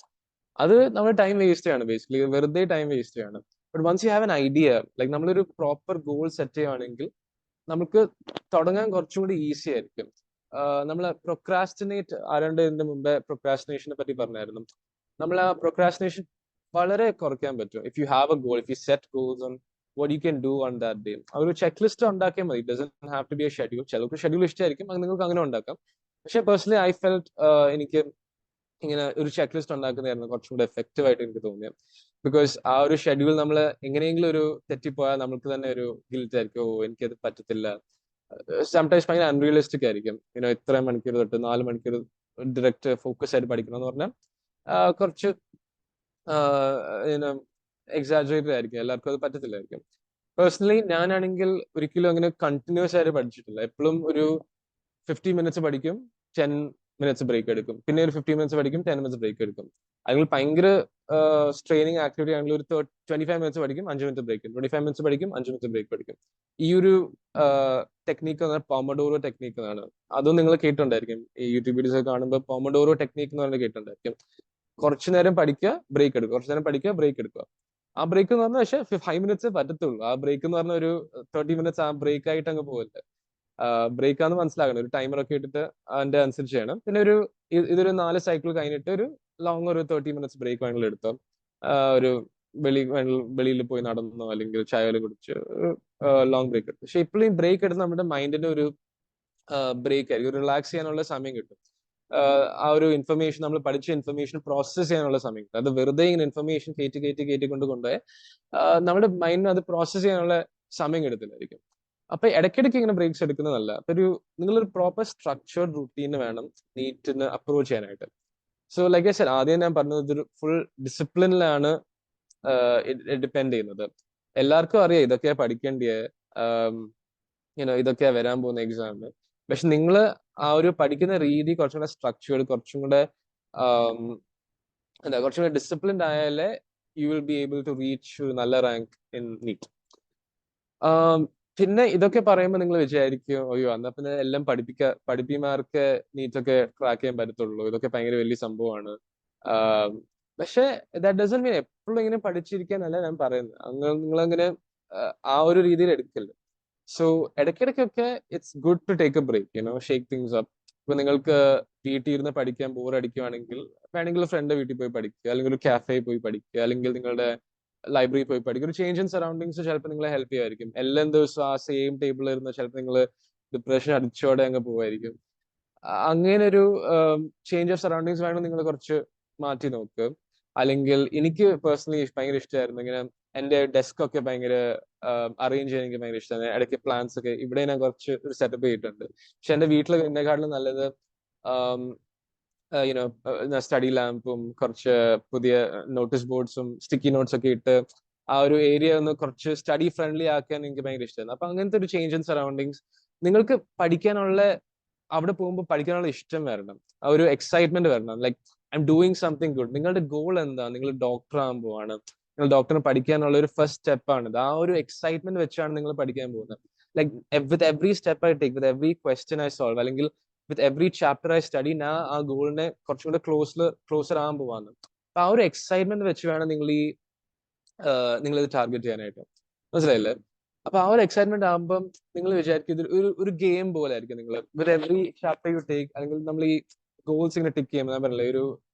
അത് നമ്മുടെ ടൈം വേസ്റ്റ് ആണ്, ബേസിക്കലി വെറുതെ ടൈം വേസ്റ്റ് ആണ്. But once you have an idea, like നമ്മളൊരു പ്രോപ്പർ ഗോൾ സെറ്റ് ചെയ്യുകയാണെങ്കിൽ നമുക്ക് തുടങ്ങാൻ കുറച്ചും കൂടി ഈസി ആയിരിക്കും. നമ്മൾ പ്രൊക്രാസ്റ്റിനേറ്റ് ആരാണ്ട് ഇതിന്റെ മുമ്പേ പ്രൊക്രാസ്റ്റിനേഷനെ പറ്റി പറഞ്ഞായിരുന്നു. നമ്മൾ ആ പ്രൊക്രാസ്റ്റിനേഷൻ വളരെ കുറയ്ക്കാൻ പറ്റും if you have a goal, if you set goals on what you can do on that day. ആ ഒരു ചെക്ക് ലിസ്റ്റ് ഉണ്ടാക്കിയാൽ മതി. It doesn't have to be a schedule. ചിലർക്ക് ഷെഡ്യൂൾ ഇഷ്ടമായിരിക്കും, നിങ്ങൾക്ക് അങ്ങനെ ഉണ്ടാക്കാം. പക്ഷെ പേഴ്സണലി ഐ ഫെൽറ്റ് എനിക്ക് ഇങ്ങനെ ഒരു ചെക്ക് ലിസ്റ്റ് ഉണ്ടാക്കുന്നതായിരുന്നു കുറച്ചും കൂടെ എഫക്റ്റീവ് ആയിട്ട് എനിക്ക് തോന്നിയത്. ബിക്കോസ് ആ ഒരു ഷെഡ്യൂൾ നമ്മൾ എങ്ങനെയെങ്കിലും ഒരു തെറ്റിപ്പോയാൽ നമുക്ക് തന്നെ ഒരു ഗിൽറ്റ് ആയിരിക്കും, ഓ എനിക്കത് പറ്റത്തില്ല. സംടൈംസ് ഭയങ്കര അൺറിയലിസ്റ്റിക് ആയിരിക്കും. ഇത്ര മണിക്കൂർ തൊട്ട് 4 മണിക്കൂർ ഡയറക്റ്റ് ഫോക്കസ് ആയിട്ട് പഠിക്കണം എന്ന് പറഞ്ഞാൽ കുറച്ച് എക്സാജറേറ്റഡ് ആയിരിക്കും, എല്ലാവർക്കും അത് പറ്റത്തില്ലായിരിക്കും. പേഴ്സണലി ഞാനാണെങ്കിൽ ഒരിക്കലും അങ്ങനെ കണ്ടിന്യൂസ് ആയിട്ട് പഠിച്ചിട്ടില്ല. എപ്പോഴും ഒരു 50 മിനിറ്റ്സ് പഠിക്കും, 10 മിനിറ്റ്സ് ബ്രേക്ക് എടുക്കും, പിന്നെ ഒരു 50 മിനിറ്റ്സ് പഠിക്കും, 10 മിനിറ്റ്സ് ബ്രേക്ക് എടുക്കും. അല്ലെങ്കിൽ ഭയങ്കര സ്ട്രെയിനിങ് ആക്ടിവിറ്റി ആണെങ്കിൽ ഒരു 25 മിനിറ്റ്സ് പഠിക്കും, 5 മിനിറ്റ് ബ്രേക്ക്, 25 മിനിറ്റ്സ് പഠിക്കും, 5 മിനിറ്റ് ബ്രേക്ക് പഠിക്കും. ഈ ഒരു ടെക്നീക്ക് എന്ന് പറഞ്ഞാൽ പോമഡോറോ ടെക്നീക്ക് എന്നാണ്. അതും നിങ്ങൾ കേട്ടിട്ടുണ്ടായിരിക്കും, ഈ യൂട്യൂബ് വീഡിയോസ് ഒക്കെ കാണുമ്പോൾ പോമഡോറോ ടെക്നീക്ക് എന്ന് പറഞ്ഞാൽ കേട്ടിട്ടുണ്ടായിരിക്കും. കുറച്ചു നേരം പഠിക്കുക, ബ്രേക്ക് എടുക്കുക, കുറച്ചു നേരം പഠിക്കുക, ബ്രേക്ക് എടുക്കുക. ആ ബ്രേക്ക് എന്ന് പറഞ്ഞാൽ പക്ഷേ 5 മിനിറ്റ്സ് പറ്റത്തുള്ളൂ. ആ ബ്രേക്ക് എന്ന് പറഞ്ഞ ഒരു 30 മിനിറ്റ്സ് ആ ബ്രേക്ക് ആയിട്ട് അങ്ങ് പോകല്ലേ. ബ്രേക്ക് ആണെന്ന് മനസ്സിലാക്കണം, ഒരു ടൈമർ ഒക്കെ ഇട്ടിട്ട് അതിന്റെ അനുസരിച്ച് ചെയ്യണം. പിന്നെ ഇതൊരു 4 സൈക്കിൾ കഴിഞ്ഞിട്ട് ഒരു ലോങ് ഒരു 30 മിനിറ്റ്സ് ബ്രേക്ക് വേണമെങ്കിൽ എടുത്തോ. ഒരു വെളിയിൽ പോയി നടന്നോ, അല്ലെങ്കിൽ ചായ കുടിച്ച് ലോങ് ബ്രേക്ക് എടുത്തു. പക്ഷെ ഇപ്പോഴും ഈ ബ്രേക്ക് എടുത്ത് നമ്മുടെ മൈൻഡിന് ഒരു ബ്രേക്ക് ആയിരിക്കും, റിലാക്സ് ചെയ്യാനുള്ള സമയം കിട്ടും. ആ ഒരു ഇൻഫർമേഷൻ, നമ്മൾ പഠിച്ച ഇൻഫർമേഷൻ പ്രോസസ് ചെയ്യാനുള്ള സമയം കിട്ടും. അത് വെറുതെ ഇങ്ങനെ ഇൻഫർമേഷൻ കയറ്റി കൊണ്ടുപോയി നമ്മുടെ മൈൻഡിന് അത് പ്രോസസ് ചെയ്യാനുള്ള സമയം കിട്ടത്തില്ലായിരിക്കും. അപ്പൊ ഇടയ്ക്കിടയ്ക്ക് ഇങ്ങനെ ബ്രേക്സ് എടുക്കുന്നതല്ല. അപ്പൊ നിങ്ങളൊരു പ്രോപ്പർ സ്ട്രക്ചർഡ് റുട്ടീന് വേണം നീറ്റിന് അപ്രോച്ച് ചെയ്യാനായിട്ട്. സോ ലൈക്ക് ഐ സെഡ്, ആദ്യം ഞാൻ പറഞ്ഞത് ഇതൊരു ഫുൾ ഡിസിപ്ലിനിലാണ് ഡിപ്പെൻഡ് ചെയ്യുന്നത്. എല്ലാവർക്കും അറിയാം ഇതൊക്കെയാ പഠിക്കേണ്ടിയേ, ഇതൊക്കെയാ വരാൻ പോകുന്ന എക്സാമിന്. പക്ഷെ നിങ്ങൾ ആ ഒരു പഠിക്കുന്ന രീതി കുറച്ചും കൂടെ സ്ട്രക്ചേർഡ്, കുറച്ചും കൂടെ കുറച്ചും കൂടെ ഡിസിപ്ലിൻഡ് ആയാലേ you will be able to reach ഒരു നല്ല റാങ്ക് ഇൻ നീറ്റ്. പിന്നെ ഇതൊക്കെ പറയുമ്പോൾ നിങ്ങൾ വിചാരിക്കും, അയ്യോ എന്നാ പിന്നെ എല്ലാം പഠിപ്പിമാർക്ക് നീറ്റൊക്കെ ക്രാക്ക് ചെയ്യാൻ പറ്റത്തുള്ളൂ, ഇതൊക്കെ ഭയങ്കര വലിയ സംഭവമാണ്. പക്ഷെ ദാറ്റ് ഡസന്റ് മീൻ എപ്പോഴും ഇങ്ങനെ പഠിച്ചിരിക്കാനല്ല ഞാൻ പറയുന്നത്. നിങ്ങളങ്ങനെ ആ ഒരു രീതിയിൽ എടുക്കരുത്. സോ ഇടയ്ക്കിടയ്ക്കൊക്കെ it's good to take a break, shake things up. ഇപ്പൊ നിങ്ങൾക്ക് വീട്ടിൽ ഇരുന്ന് പഠിക്കാൻ ബോർ അടിക്കുവാണെങ്കിൽ വേണമെങ്കിൽ ഫ്രണ്ട് വീട്ടിൽ പോയി പഠിക്കുക, അല്ലെങ്കിൽ ഒരു കാഫേ പോയി പഠിക്കുക, അല്ലെങ്കിൽ നിങ്ങളുടെ ലൈബ്രറി പോയി പഠിക്കുക. ഒരു ചേഞ്ച് ഇൻ സറൗണ്ടിങ്സ് ചിലപ്പോൾ നിങ്ങളെ ഹെൽപ്പ് ചെയ്യുമായിരിക്കും. എല്ലാ ദിവസവും ആ സെയിം ടേബിളിൽ ഇരുന്ന് ചിലപ്പോൾ നിങ്ങൾ ഡിപ്രഷൻ അടിച്ചോടെ അങ്ങ് പോവായിരിക്കും. അങ്ങനെ ഒരു ചേഞ്ച് ഓഫ് സറൗണ്ടിങ്സ് വേണം നിങ്ങൾ കുറച്ച് മാറ്റി നോക്കുക. അല്ലെങ്കിൽ എനിക്ക് പേഴ്സണലി ഭയങ്കര ഇഷ്ടമായിരുന്നു ഇങ്ങനെ എന്റെ ഡെസ്ക് ഒക്കെ ഭയങ്കര അറേഞ്ച് ചെയ്യാൻ എനിക്ക് ഭയങ്കര ഇഷ്ടമാണ്. ഇടയ്ക്ക് പ്ലാൻസ് ഒക്കെ ഇവിടെ ഞാൻ കുറച്ച് ഒരു സെറ്റപ്പ് ചെയ്തിട്ടുണ്ട്. പക്ഷെ എന്റെ വീട്ടിൽ എന്നെക്കാട്ടിലും നല്ലത് യുനോ സ്റ്റഡി ലാമ്പും കുറച്ച് പുതിയ നോട്ടീസ് ബോർഡ്സും സ്റ്റിക്കി നോട്ട്സ് ഒക്കെ ഇട്ട് ആ ഒരു ഏരിയ ഒന്ന് കുറച്ച് സ്റ്റഡി ഫ്രണ്ട്ലി ആക്കാൻ എനിക്ക് ഭയങ്കര ഇഷ്ടമാണ്. അപ്പൊ അങ്ങനത്തെ ഒരു ചേഞ്ച് ഇൻ സറൗണ്ടിങ്സ് നിങ്ങൾക്ക് പഠിക്കാനുള്ള അവിടെ പോകുമ്പോൾ പഠിക്കാനുള്ള ഇഷ്ടം വരണം, ആ ഒരു എക്സൈറ്റ്മെന്റ് വരണം. Like I am doing something good. നിങ്ങളുടെ ഗോൾ എന്താ? നിങ്ങൾ ഡോക്ടർ ആകാൻ പോവാണ്, നിങ്ങൾ ഡോക്ടറിന് പഠിക്കാനുള്ള ഒരു ഫസ്റ്റ് സ്റ്റെപ്പാണിത്. ആ ഒരു എക്സൈറ്റ്മെന്റ് വെച്ചാണ് നിങ്ങൾ പഠിക്കാൻ പോകുന്നത്. Like with every step I take, with every question I solve, അല്ലെങ്കിൽ with every chapter I study, ഞാൻ ആ ഗോളിനെ കുറച്ചും കൂടെ ക്ലോസർ ആകാൻ പോവാണ്. അപ്പൊ ആ ഒരു എക്സൈറ്റ്മെന്റ് വെച്ച് വേണം നിങ്ങൾ ഇത് ടാർഗറ്റ് ചെയ്യാനായിട്ട്. മനസ്സിലായില്ലേ? അപ്പൊ ആ ഒരു എക്സൈറ്റ്മെന്റ് ആകുമ്പോൾ നിങ്ങൾ വിചാരിക്കും ഇത് ഒരു ഗെയിം പോലെ ആയിരിക്കും. നിങ്ങൾ വിത്ത് എവറി ചാപ്റ്റർ യു ടേക്ക്, അല്ലെങ്കിൽ നമ്മൾ ഈ ഗോൾസ് ഇങ്ങനെ ടിക്ക് ചെയ്യുമ്പോൾ, ഞാൻ പറഞ്ഞില്ലേ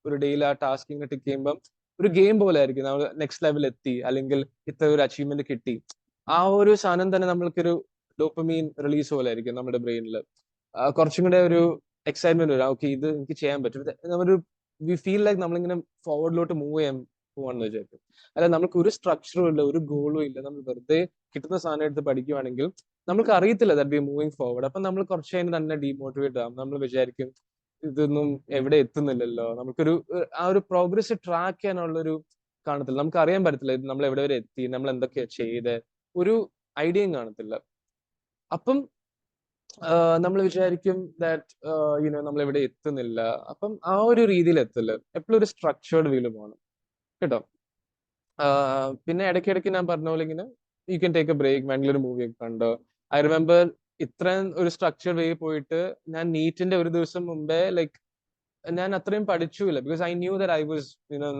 ഒരു ഡെയിലി ആ ടാസ്ക് ഇങ്ങനെ ടിക്ക് ചെയ്യുമ്പോൾ ഒരു ഗെയിം പോലെ ആയിരിക്കും. നമ്മൾ നെക്സ്റ്റ് ലെവൽ എത്തി, അല്ലെങ്കിൽ ഇത്ര ഒരു അച്ചീവ്മെന്റ് കിട്ടി. ആ ഒരു സാധനം തന്നെ നമ്മൾക്കൊരു ഡോപ്പമീൻ റിലീസ് പോലെ ആയിരിക്കും നമ്മുടെ ബ്രെയിനിൽ. കുറച്ചും കൂടെ ഒരു എക്സൈറ്റ്മെന്റ് വരും. ഓക്കെ, ഇത് എനിക്ക് ചെയ്യാൻ പറ്റും. നമ്മളൊരു വി ഫീൽ ലൈക്ക് നമ്മളിങ്ങനെ ഫോർവേഡിലോട്ട് മൂവ് ചെയ്യാൻ പോവാണെന്ന് വിചാരിക്കും. അല്ല, നമുക്ക് ഒരു സ്ട്രക്ചറും ഇല്ല, ഒരു ഗോളും ഇല്ല, നമ്മൾ വെറുതെ കിട്ടുന്ന സാധനം എടുത്ത് പഠിക്കുവാണെങ്കിൽ നമുക്ക് അറിയത്തില്ല ദാറ്റ് വി മൂവിങ് ഫോർവേഡ്. അപ്പൊ നമ്മൾ കുറച്ച് കഴിഞ്ഞ് തന്നെ ഡീമോട്ടിവേറ്റ് ആകും. നമ്മൾ വിചാരിക്കും ഇതൊന്നും എവിടെ എത്തുന്നില്ലല്ലോ, നമുക്കൊരു ആ ഒരു പ്രോഗ്രസ് ട്രാക്ക് ചെയ്യാനുള്ള ഒരു കാണത്തില്ല. നമുക്ക് അറിയാൻ പറ്റത്തില്ല ഇത് നമ്മൾ എവിടെ വരെ എത്തി, നമ്മൾ എന്തൊക്കെയാ ചെയ്ത്, ഒരു ഐഡിയയും കാണത്തില്ല. അപ്പം നമ്മൾ വിചാരിക്കും ദാറ്റ് നമ്മൾ എവിടെ എത്തുന്നില്ല. അപ്പം ആ ഒരു രീതിയിൽ എത്തില്ല. എപ്പോഴും ഒരു സ്ട്രക്ചേർഡ് വീല് പോകണം കേട്ടോ. പിന്നെ ഇടയ്ക്കിടയ്ക്ക് ഞാൻ പറഞ്ഞ പോലെ ഇങ്ങനെ you can take a break, വേണമെങ്കിൽ ഒരു മൂവി ഒക്കെ കണ്ടോ. ഐ റിമെമ്പർ ഇത്രയും ഒരു സ്ട്രക്ചർഡ് വേ പോയിട്ട് ഞാൻ നീറ്റിന്റെ ഒരു ദിവസം മുമ്പേ ലൈക്ക് ഞാൻ അത്രയും പഠിച്ചില്ല. Because I knew that I was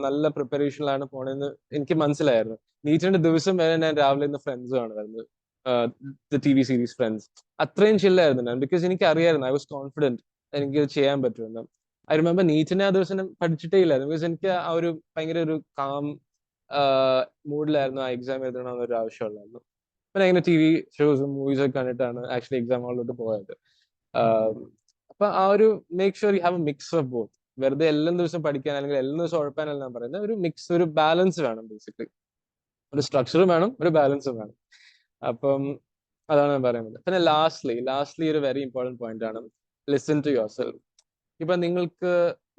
നല്ല പ്രിപ്പറേഷനിലാണ് പോണെന്ന് എനിക്ക് മനസ്സിലായിരുന്നു. നീറ്റിന്റെ ദിവസം വരെ ഞാൻ രാവിലെ ഇന്ന് ഫ്രണ്ട്സ് കാണുമായിരുന്നു, ടി വി സീരീസ് ഫ്രണ്ട്സ്. അത്രയും ചില്ലായിരുന്നു ഞാൻ, ബിക്കോസ് എനിക്ക് അറിയായിരുന്നു, ഐ വാസ് കോൺഫിഡന്റ് എനിക്ക് ചെയ്യാൻ പറ്റുമെന്ന്. ഐ റിമെമ്പർ നീറ്റിനെ ആ ദിവസം ഞാൻ പഠിച്ചിട്ടേ ഇല്ലായിരുന്നു, ബിക്കോസ് എനിക്ക് ആ ഒരു ഭയങ്കര ഒരു കാം മൂഡിലായിരുന്നു ആ എക്സാം എഴുതണമെന്നൊരു ആവശ്യമുള്ളായിരുന്നു. പിന്നെ ഇങ്ങനെ ടി വി ഷോസും മൂവീസും ഒക്കെ കണ്ടിട്ടാണ് ആക്ച്വലി എക്സാം ഹാളിലോട്ട് പോയത്. അപ്പൊ ആ ഒരു make sure U have A mix of both. വെറുതെ എല്ലാ ദിവസം പഠിക്കാൻ അല്ലെങ്കിൽ എല്ലാ ദിവസം ഉഴപ്പാനല്ല ഞാൻ പറയുന്നത്. ഒരു മിക്സ്, ഒരു ബാലൻസ് വേണം ബേസിക്കലി. ഒരു സ്ട്രക്ചറും വേണം, ഒരു ബാലൻസും വേണം. അപ്പം അതാണ് ഞാൻ പറയുന്നത്. പിന്നെ ലാസ്റ്റ്ലി ഒരു വെരി ഇമ്പോർട്ടന്റ് പോയിന്റ് ആണ്, ലിസൺ ടു യുവർ സെൽഫ്. ഇപ്പൊ നിങ്ങൾക്ക്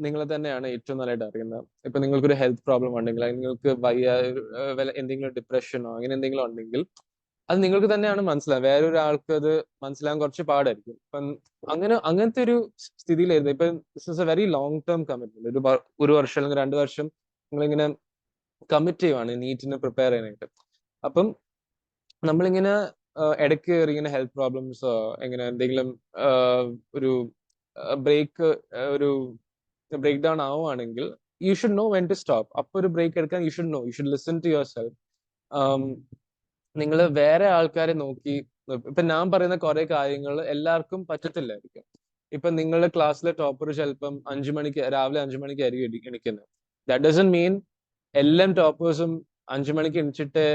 നിങ്ങളെ തന്നെയാണ് ഏറ്റവും നല്ലതായിട്ട് അറിയുന്നത്. ഇപ്പൊ നിങ്ങൾക്കൊരു ഹെൽത്ത് പ്രോബ്ലം ഉണ്ടെങ്കിൽ, അല്ലെങ്കിൽ നിങ്ങൾക്ക് എന്തെങ്കിലും ഡിപ്രഷനോ അങ്ങനെ എന്തെങ്കിലും ഉണ്ടെങ്കിൽ അത് നിങ്ങൾക്ക് തന്നെയാണ് മനസ്സിലാവും. വേറൊരാൾക്ക് അത് മനസ്സിലാകാൻ കുറച്ച് പാടായിരിക്കും. ഇപ്പം അങ്ങനത്തെ ഒരു സ്ഥിതിയിലായിരുന്നു. ഇപ്പൊ this is A very long term commitment. ഒരു വർഷം അല്ലെങ്കിൽ 2 വർഷം നിങ്ങളിങ്ങനെ കമ്മിറ്റ് ചെയ്യുവാണ് നീറ്റിന് പ്രിപ്പയർ ചെയ്യാനായിട്ട്. അപ്പം നമ്മളിങ്ങനെ ഇടയ്ക്ക് ഇങ്ങനെ ഹെൽത്ത് പ്രോബ്ലംസോ എങ്ങനെ എന്തെങ്കിലും ഒരു ഒരു ബ്രേക്ക് ഡൗൺ ആവുകയാണെങ്കിൽ you should know when to stop. അപ്പൊ ഒരു ബ്രേക്ക് എടുക്കാൻ you should listen to yourself. നിങ്ങൾ വേറെ ആൾക്കാരെ നോക്കി, ഇപ്പൊ ഞാൻ പറയുന്ന കുറെ കാര്യങ്ങൾ എല്ലാവർക്കും പറ്റത്തില്ലായിരിക്കും. ഇപ്പൊ നിങ്ങളുടെ ക്ലാസ്സിലെ ടോപ്പർ ചിലപ്പം രാവിലെ 5 മണിക്ക് ആയിരിക്കും എണിക്കുന്നത്. ദാറ്റ് ഡസന്റ് മീൻ എല്ലാ ടോപ്പേഴ്സും 5 മണിക്ക് എണിച്ചിട്ട്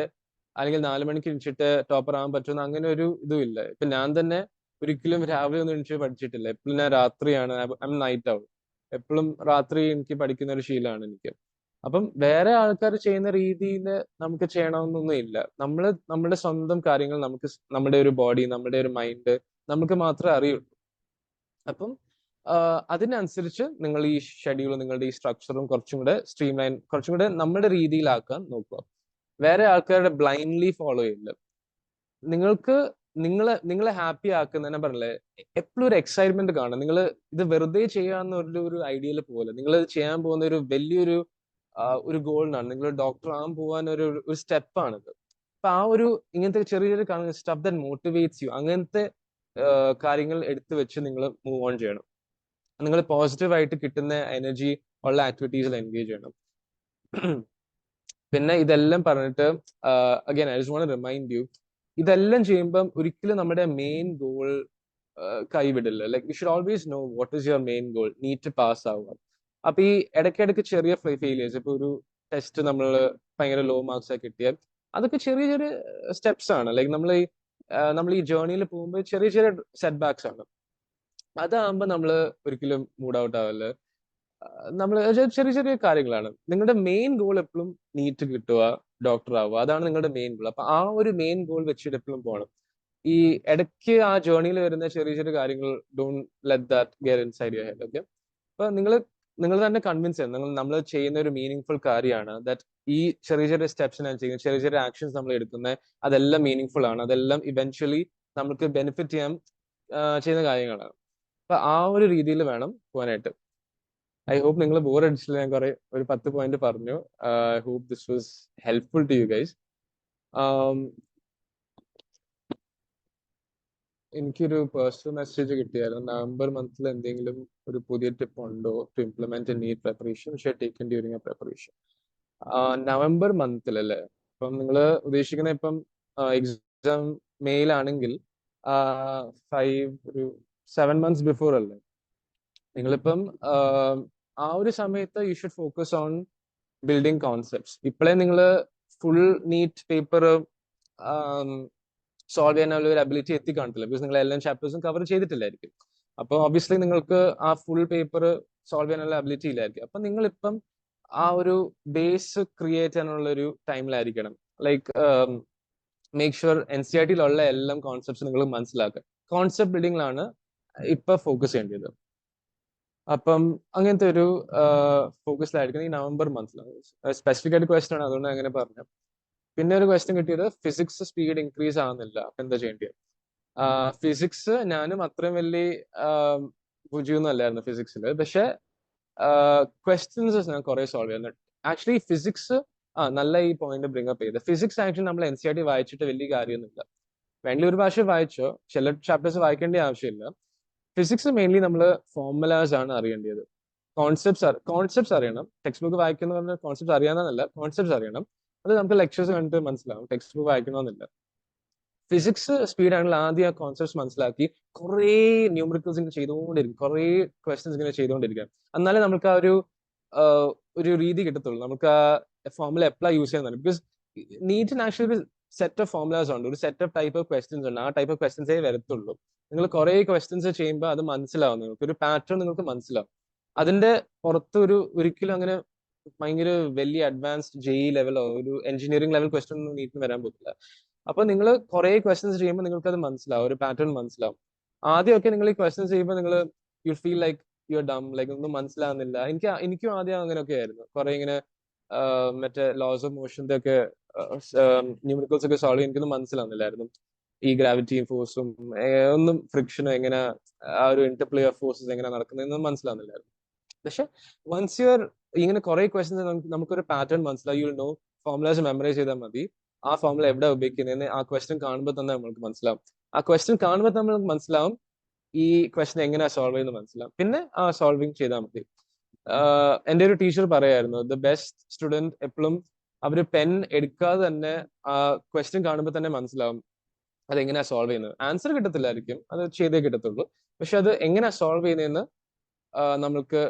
അല്ലെങ്കിൽ 4 മണിക്ക് എണിച്ചിട്ട് ടോപ്പർ ആവാൻ പറ്റുന്ന അങ്ങനെ ഒരു ഇതും ഇല്ല. ഇപ്പൊ ഞാൻ തന്നെ ഒരിക്കലും രാവിലെ ഒന്നും എണിച്ച് പഠിച്ചിട്ടില്ല. എപ്പോഴും ഞാൻ രാത്രിയാണ്, ഐ എം നൈറ്റ് ഔൾ. എപ്പോഴും രാത്രി എനിക്ക് പഠിക്കുന്ന ഒരു ശീലമാണ് എനിക്ക്. അപ്പം വേറെ ആൾക്കാർ ചെയ്യുന്ന രീതിയിൽ നമുക്ക് ചെയ്യണമെന്നൊന്നും ഇല്ല. നമ്മുടെ സ്വന്തം കാര്യങ്ങൾ നമ്മുടെ ഒരു ബോഡി, നമ്മുടെ ഒരു മൈൻഡ് നമുക്ക് മാത്രമേ അറിയുള്ളൂ. അപ്പം അതിനനുസരിച്ച് നിങ്ങൾ ഈ ഷെഡ്യൂൾ, നിങ്ങളുടെ ഈ സ്ട്രക്ചറും കുറച്ചും കൂടെ നമ്മുടെ രീതിയിലാക്കാൻ നോക്കുക. വേറെ ആൾക്കാരുടെ ബ്ലൈൻഡ്ലി ഫോളോ ചെയ്യില്ല. നിങ്ങൾക്ക് നിങ്ങളെ ഹാപ്പി ആക്കുന്ന, ഞാൻ പറഞ്ഞില്ലേ, എപ്പോഴും ഒരു എക്സൈറ്റ്മെന്റ് കാണും. നിങ്ങൾ ഇത് വെറുതെ ചെയ്യാവുന്ന ഒരു ഐഡിയയിൽ പോലെ നിങ്ങൾ ചെയ്യാൻ പോകുന്ന ഒരു വലിയൊരു ഒരു ഗോളിനാണ്. നിങ്ങൾ ഡോക്ടർ ആകാൻ പോകാൻ ഒരു സ്റ്റെപ്പാണിത്. അപ്പൊ ആ ഒരു ഇങ്ങനത്തെ ചെറിയ ചെറിയ സ്റ്റഫ് ദാറ്റ് മോട്ടിവേറ്റ്സ് യു, അങ്ങനത്തെ കാര്യങ്ങൾ എടുത്തു വെച്ച് നിങ്ങൾ മൂവ് ഓൺ ചെയ്യണം. നിങ്ങൾ പോസിറ്റീവായിട്ട് കിട്ടുന്ന എനർജി ഉള്ള ആക്ടിവിറ്റീസിൽ എൻഗേജ് ചെയ്യണം. പിന്നെ ഇതെല്ലാം പറഞ്ഞിട്ട് again I just want to remind you, ഇതെല്ലാം ചെയ്യുമ്പം ഒരിക്കലും നമ്മുടെ മെയിൻ ഗോൾ കൈവിടില്ല. Like you should always know what is your main goal, NEET pass ആവുക. അപ്പൊ ഈ ഇടയ്ക്കിടയ്ക്ക് ചെറിയ ഫെയിലിയേഴ്സ്, ഇപ്പൊ ഒരു ടെസ്റ്റ് നമ്മൾ ഭയങ്കര ലോ മാർക്സ് ഒക്കെ കിട്ടിയാൽ അതൊക്കെ ചെറിയ ചെറിയ സ്റ്റെപ്സ് ആണ്. ലൈക്ക് നമ്മൾ ഈ ജേർണിയിൽ പോകുമ്പോൾ ചെറിയ ചെറിയ സെറ്റ് ബാക്സ് ആണ്. അതാകുമ്പോൾ നമ്മൾ ഒരിക്കലും മൂഡ് ഔട്ട് ആവല്ല. നമ്മൾ ചെറിയ ചെറിയ കാര്യങ്ങളാണ്. നിങ്ങളുടെ മെയിൻ ഗോൾ എപ്പോഴും നീറ്റ് കിട്ടുക, ഡോക്ടർ ആവുക, അതാണ് നിങ്ങളുടെ മെയിൻ ഗോൾ. അപ്പൊ ആ ഒരു മെയിൻ ഗോൾ വെച്ചിട്ട് എപ്പോഴും പോകണം. ഈ ഇടയ്ക്ക് ആ ജേർണിയിൽ വരുന്ന ചെറിയ ചെറിയ കാര്യങ്ങൾ don't let that get inside your head. Okay, അപ്പൊ നിങ്ങൾ തന്നെ കൺവിൻസ് ചെയ്യണം നമ്മൾ ചെയ്യുന്ന ഒരു മീനിങ് ഫുൾ കാര്യമാണ്. ദാറ്റ് ഈ ചെറിയ ചെറിയ സ്റ്റെപ്സ് ഞാൻ ചെയ്യുന്നത്, ചെറിയ ചെറിയ ആക്ഷൻസ് നമ്മൾ എടുക്കുന്നത്, അതെല്ലാം മീനിങ് ഫുൾ ആണ്, അതെല്ലാം ഇവൻച്വലി നമുക്ക് ബെനിഫിറ്റ് ചെയ്യാൻ ചെയ്യുന്ന കാര്യങ്ങളാണ്. അപ്പൊ ആ ഒരു രീതിയിൽ വേണം പോകാനായിട്ട്. ഐ ഹോപ്പ് നിങ്ങൾ ബോർ അടിച്ചില്ല. ഞാൻ ഒരു 10 പോയിന്റ് പറഞ്ഞു. I hope this was helpful to you guys. എനിക്കൊരു പേഴ്സണൽ മെസ്സേജ് കിട്ടിയായിരുന്നു. നവംബർ മന്തിൽ എന്തെങ്കിലും ഒരു പുതിയ ടിപ്പ് ഉണ്ടോ to implement NEET preparation should taken during a preparation? November മന്തിലല്ലേ? ഇപ്പം നിങ്ങൾ ഉദ്ദേശിക്കുന്ന ഇപ്പം എക്സാം മെയിലാണെങ്കിൽ 7 months ബിഫോർ അല്ലേ? നിങ്ങളിപ്പം ആ ഒരു സമയത്ത് you should focus on building concepts. ഇപ്പോഴേ നിങ്ങൾ ഫുൾ നീറ്റ് പേപ്പർ സോൾവ് ചെയ്യാനുള്ള ഒരു അബിലിറ്റി എത്തിക്കാണില്ല, ബിക്കോസ് നിങ്ങൾ എല്ലാ ചാപ്റ്റേഴ്സും കവർ ചെയ്തിട്ടില്ലായിരിക്കും. അപ്പോൾ ഒബ്വിയസ്ലി നിങ്ങൾക്ക് ആ ഫുൾ പേപ്പർ സോൾവ് ചെയ്യാനുള്ള അബിലിറ്റി ഇല്ലായിരിക്കും. അപ്പൊ നിങ്ങളിപ്പം ആ ഒരു ബേസ് ക്രിയേറ്റ് ചെയ്യാനുള്ള ഒരു ടൈമിലായിരിക്കണം. ലൈക്ക് മേക്ക് ഷുവർ NCERT-യിലുള്ള എല്ലാം കോൺസെപ്റ്റ്സ് നിങ്ങൾ മനസ്സിലാക്കുക. കോൺസെപ്റ്റ് ബിൽഡിങ്ങിലാണ് ഇപ്പൊ ഫോക്കസ് ചെയ്യേണ്ടത്. അപ്പം അങ്ങനത്തെ ഒരു ഫോക്കസിലായിരിക്കണം ഈ നവംബർ മന്തിലാണ്. സ്പെസിഫിക് ആയിട്ട് ക്വസ്റ്റൻ ആണ്, അതുകൊണ്ട് അങ്ങനെ പറഞ്ഞു. പിന്നെ ഒരു ക്വസ്റ്റ്യൻ കിട്ടിയത് ഫിസിക്സ് സ്പീഡ് ഇൻക്രീസ് ആവുന്നില്ല, അപ്പൊ എന്താ ചെയ്യേണ്ടത്? ഫിസിക്സ് ഞാനും അത്രയും വലിയ ബുദ്ധിയൊന്നും അല്ലായിരുന്നു ഫിസിക്സിൽ. പക്ഷെ ക്വസ്റ്റ്യൻസ് ഞാൻ കുറെ സോൾവ് ചെയ്യുന്നുണ്ട്. ആക്ച്വലി ഫിസിക്സ് നല്ല ഈ പോയിന്റ് ബ്രിങ് അപ്പ് ചെയ്ത്. ഫിസിക്സ് ആക്ച്വലി നമ്മൾ NCERT വായിച്ചിട്ട് വലിയ കാര്യമൊന്നുമില്ല. വേണ്ടി ഒരു പ്രാവശ്യം വായിച്ചോ, ചില ചാപ്റ്റേഴ്സ് വായിക്കേണ്ട ആവശ്യമില്ല. ഫിസിക്സ് മെയിൻലി നമ്മൾ ഫോർമുലാസ് ആണ് അറിയേണ്ടത്. കോൺസെപ്റ്റ്സ് അറിയണം. ടെക്സ്റ്റ് ബുക്ക് വായിക്കുന്ന പറഞ്ഞാൽ കോൺസെപ്റ്റ്സ് അറിയാവുന്നതല്ല, കോൺസെപ്റ്റ്സ് അറിയണം. അത് നമുക്ക് ലെക്ചേഴ്സ് കണ്ടിട്ട് മനസ്സിലാവും, ടെക്സ്റ്റ് ബുക്ക് വായിക്കണമെന്നില്ല. ഫിസിക്സ് സ്പീഡ് ആണെങ്കിൽ ആദ്യം ആ കോൺസെപ്റ്റ്സ് മനസ്സിലാക്കി കുറേ ന്യൂമറിക്കൽസ് ഇങ്ങനെ ചെയ്തുകൊണ്ടിരിക്കും, കുറേ ക്വസ്റ്റ്യൻസ് ഇങ്ങനെ ചെയ്തുകൊണ്ടിരിക്കുക. എന്നാലേ നമുക്ക് ആ ഒരു രീതി കിട്ടത്തുള്ളൂ, നമുക്ക് ആ ഫോർമുല എപ്പോഴാണ് യൂസ് ചെയ്യുന്നത്. ബിക്കോസ് നീറ്റിന് ആക്ച്വലി ഒരു സെറ്റ് ഓഫ് ഫോർമുലാസ് ഉണ്ട്, ഒരു set of type of questions ഉണ്ട്. ആ ടൈപ്പ് ഓഫ് ക്വസ്റ്റ്യൻസേ വരത്തുള്ളൂ. നിങ്ങൾ കുറെ ക്വസ്റ്റ്യൻസ് ചെയ്യുമ്പോൾ അത് മനസ്സിലാവും, നിങ്ങൾക്ക് ഒരു പാറ്റേൺ നിങ്ങൾക്ക് മനസ്സിലാവും. അതിന്റെ പുറത്ത് ഒരിക്കലും അങ്ങനെ ഭയങ്കര വലിയ അഡ്വാൻസ്ഡ് JEE ലെവലോ ഒരു എഞ്ചിനീയറിംഗ് ലെവൽ ക്വസ്റ്റ്യൻ ഒന്നും നീറ്റിന് വരാൻ പറ്റില്ല. അപ്പൊ നിങ്ങൾ കുറെ ക്വസ്റ്റ്യൻസ് ചെയ്യുമ്പോൾ നിങ്ങൾക്ക് അത് മനസ്സിലാവും, ഒരു പാറ്റേൺ മനസ്സിലാവും. ആദ്യമൊക്കെ നിങ്ങൾ ഈ ക്വസ്റ്റ്യൻസ് ചെയ്യുമ്പോൾ നിങ്ങൾ you feel like you are dumb, like ഒന്നും മനസ്സിലാവുന്നില്ല. എനിക്കും ആദ്യം അങ്ങനെയൊക്കെ ആയിരുന്നു. കുറെ ഇങ്ങനെ മറ്റേ ലോസ് ഓഫ് മോഷന്റെ ഒക്കെ ന്യൂമറിക്കൽസ് ഒക്കെ സോൾവ് ചെയ്യാൻ എനിക്കൊന്നും മനസ്സിലാവുന്നില്ലായിരുന്നു. ഈ ഗ്രാവിറ്റിയും ഫോഴ്സും ഒന്നും ഫ്രിക്ഷനും എങ്ങനെ ആ ഒരു ഇന്റർപ്ലേ ഓഫ് ഫോഴ്സസ് എങ്ങനെ നടക്കുന്നതെന്നും മനസ്സിലാവുന്നില്ലായിരുന്നു. പക്ഷെ വൺസ് യുവർ ഇങ്ങനെ കുറെ ക്വസ്റ്റ്യൻസ് നമുക്കൊരു പാറ്റേൺ മനസ്സിലാവും. You will know, formulas memorise ചെയ്താൽ മതി. ആ ഫോർമുല എവിടെ ഉപയോഗിക്കുന്നതെന്ന് ആ ക്വസ്റ്റ്യൻ കാണുമ്പോൾ തന്നെ നമുക്ക് മനസ്സിലാവും. ആ ക്വസ്റ്റ്യൻ കാണുമ്പോൾ തന്നെ നമുക്ക് മനസ്സിലാവും ഈ ക്വസ്റ്റ്യൻ എങ്ങനെയാ സോൾവ് ചെയ്യുന്നത് മനസ്സിലാവും. പിന്നെ ആ സോൾവിങ് ചെയ്താൽ മതി. എൻ്റെ ഒരു ടീച്ചർ പറയായിരുന്നു, ദ ബെസ്റ്റ് സ്റ്റുഡന്റ് എപ്പോഴും അവര് പെൻ എടുക്കാതെ തന്നെ ആ ക്വസ്റ്റ്യൻ കാണുമ്പോൾ തന്നെ മനസ്സിലാവും അതെങ്ങനെയാ സോൾവ് ചെയ്യുന്നത്. ആൻസർ കിട്ടത്തില്ലായിരിക്കും, അത് ചെയ്തേ കിട്ടത്തുള്ളൂ. പക്ഷെ അത് എങ്ങനെയാ സോൾവ് ചെയ്യുന്നതെന്ന് നമ്മൾക്ക്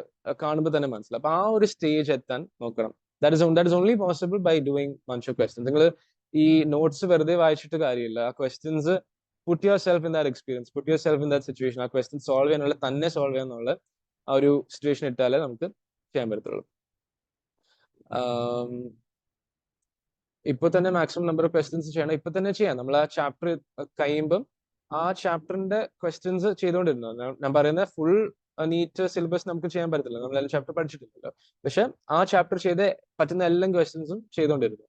കാണുമ്പോൾ തന്നെ മനസ്സിലാവും. അപ്പൊ ആ ഒരു സ്റ്റേജ് എത്താൻ നോക്കണം. That is only possible by doing bunch of questions. നിങ്ങൾ ഈ നോട്ട്സ് വെറുതെ വായിച്ചിട്ട് കാര്യമില്ല. ആ questions put yourself in that experience, put yourself in that situation. ആ ക്വസ്റ്റ്യൻ സോൾവ് ചെയ്യാനുള്ള തന്നെ സോൾവ് ചെയ്യാന്നുള്ള ആ ഒരു സിറ്റുവേഷൻ ഇട്ടാലേ നമുക്ക് ചെയ്യാൻ പറ്റത്തുള്ളൂ. ഇപ്പൊ തന്നെ മാക്സിമം നമ്പർ ഓഫ് ക്വസ്റ്റ്യൻസ് ചെയ്യണം. ഇപ്പൊ തന്നെ ചെയ്യാം. നമ്മൾ ആ ചാപ്റ്റർ കഴിയുമ്പം ആ ചാപ്റ്ററിന്റെ ക്വസ്റ്റ്യൻസ് ചെയ്തുകൊണ്ടിരുന്നു. ഞാൻ പറയുന്ന ഫുൾ നീറ്റ് സിലബസ് നമുക്ക് ചെയ്യാൻ പറ്റത്തില്ല, നമ്മൾ എല്ലാ ചാപ്റ്റർ പഠിച്ചിട്ടില്ലല്ലോ. പക്ഷെ ആ ചാപ്റ്റർ ചെയ്ത് പറ്റുന്ന എല്ലാ ക്വസ്റ്റ്യൻസും ചെയ്തുകൊണ്ടിരുന്നു.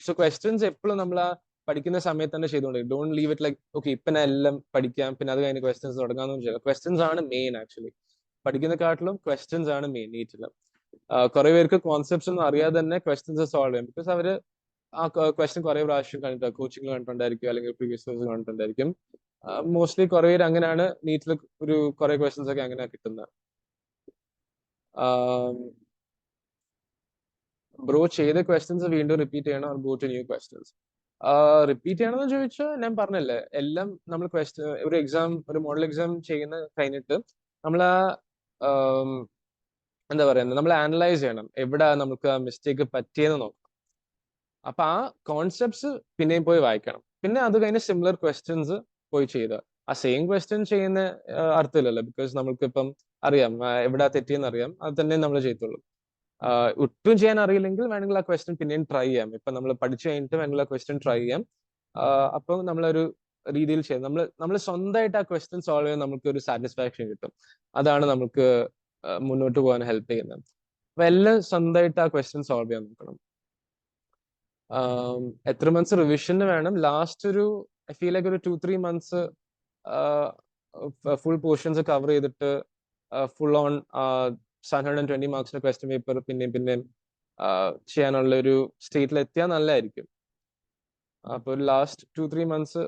സോ ക്വസ്റ്റ്യൻസ് എപ്പോഴും നമ്മൾ ആ പഠിക്കുന്ന സമയത്ത് തന്നെ ചെയ്തുകൊണ്ടിരിക്കും. Don't leave it like okay ഇപ്പൊ ഞാൻ എല്ലാം പഠിക്കാം പിന്നെ അത് കഴിഞ്ഞ് ക്വസ്റ്റ്യൻസ് തുടങ്ങാമെന്ന് ചെയ്യാം. ക്വസ്റ്റ്യൻസ് ആണ് മെയിൻ. ആക്ച്വലി പഠിക്കുന്നതിനെക്കാട്ടിലും ക്വസ്റ്റ്യൻസ് ആണ് മെയിൻ നീറ്റില്. കുറെ പേർക്ക് കോൺസെപ്റ്റ്സ് ഒന്നും അറിയാതെ തന്നെ ക്വസ്റ്റ്യൻസ് സോൾവ് ചെയ്യും. ബിക്കോസ് അവര് ആ ക്വസ്റ്റ്യൻ കുറെ പ്രാവശ്യം കണ്ടിട്ട് കോച്ചിങ് കണ്ടിട്ടുണ്ടായിരിക്കും, അല്ലെങ്കിൽ പ്രീവിയസ് കണ്ടിട്ടുണ്ടായിരിക്കും. മോസ്റ്റ്ലി കുറെ പേര് അങ്ങനെയാണ് നീറ്റിൽ ഒരു കുറെ ക്വസ്റ്റ്യൻസ് ഒക്കെ അങ്ങനെ കിട്ടുന്നത്. ബ്രോ ചെയ്ത ക്വസ്റ്റ്യൻസ് വീണ്ടും റിപ്പീറ്റ് ചെയ്യണം, go to new questions? Repeat ചെയ്യണമെന്ന് ചോദിച്ചാൽ ഞാൻ പറഞ്ഞല്ലേ, എല്ലാം നമ്മൾ ഒരു എക്സാം, ഒരു മോഡൽ എക്സാം ചെയ്യുന്ന കഴിഞ്ഞിട്ട് നമ്മൾ എന്താ പറയുന്നത്, നമ്മൾ അനലൈസ് ചെയ്യണം എവിടെ നമുക്ക് ആ മിസ്റ്റേക്ക് പറ്റിയെന്ന് നോക്കണം. അപ്പൊ ആ കോൺസെപ്റ്റ്സ് പിന്നെയും പോയി വായിക്കണം. പിന്നെ അത് കഴിഞ്ഞ് സിമിലർ ക്വസ്റ്റ്യൻസ് പോയി ചെയ്ത ആ സെയിം ക്വസ്റ്റ്യൻ ചെയ്യുന്ന അർത്ഥമില്ലല്ലോ, ബിക്കോസ് നമ്മൾക്കിപ്പം അറിയാം എവിടെ തെറ്റിയെന്ന് അറിയാം, അത് തന്നെ നമ്മൾ ചെയ്യത്തുള്ളൂ. ഒട്ടും ചെയ്യാൻ അറിയില്ലെങ്കിൽ വേണമെങ്കിൽ ആ ക്വസ്റ്റ്യൻ പിന്നെയും ട്രൈ ചെയ്യാം. ഇപ്പൊ നമ്മൾ പഠിച്ചു കഴിഞ്ഞിട്ട് വേണമെങ്കിൽ ആ ക്വസ്റ്റ്യൻ ട്രൈ ചെയ്യാം. അപ്പം നമ്മളൊരു രീതിയിൽ ചെയ്യും, നമ്മൾ സ്വന്തമായിട്ട് ആ ക്വസ്റ്റ്യൻ സോൾവ് ചെയ്യാൻ നമുക്ക് ഒരു സാറ്റിസ്ഫാക്ഷൻ കിട്ടും. അതാണ് നമുക്ക് മുന്നോട്ട് പോകാൻ ഹെൽപ്പ് ചെയ്യുന്നത്. അപ്പൊ എല്ലാം സ്വന്തമായിട്ട് ആ ക്വസ്റ്റ്യൻ സോൾവ് ചെയ്യാൻ നോക്കണം. എത്ര മന്ത്സ് റിവിഷന് വേണം? ലാസ്റ്റ് ഒരു ഐ ഫീൽ ലൈക്ക് ഒരു 2-3 മന്ത്സ് ഫുൾ പോർഷൻസ് കവർ ചെയ്തിട്ട് ഫുൾ ഓൺ 720 മാർക്സിന്റെ ക്വസ്റ്റ്യൻ പേപ്പർ പിന്നെയും പിന്നെയും ചെയ്യാനുള്ള ഒരു സ്റ്റേറ്റിൽ എത്തിയാൽ നല്ലതായിരിക്കും. അപ്പൊ ഒരു ലാസ്റ്റ് 2-3 മന്ത്സ്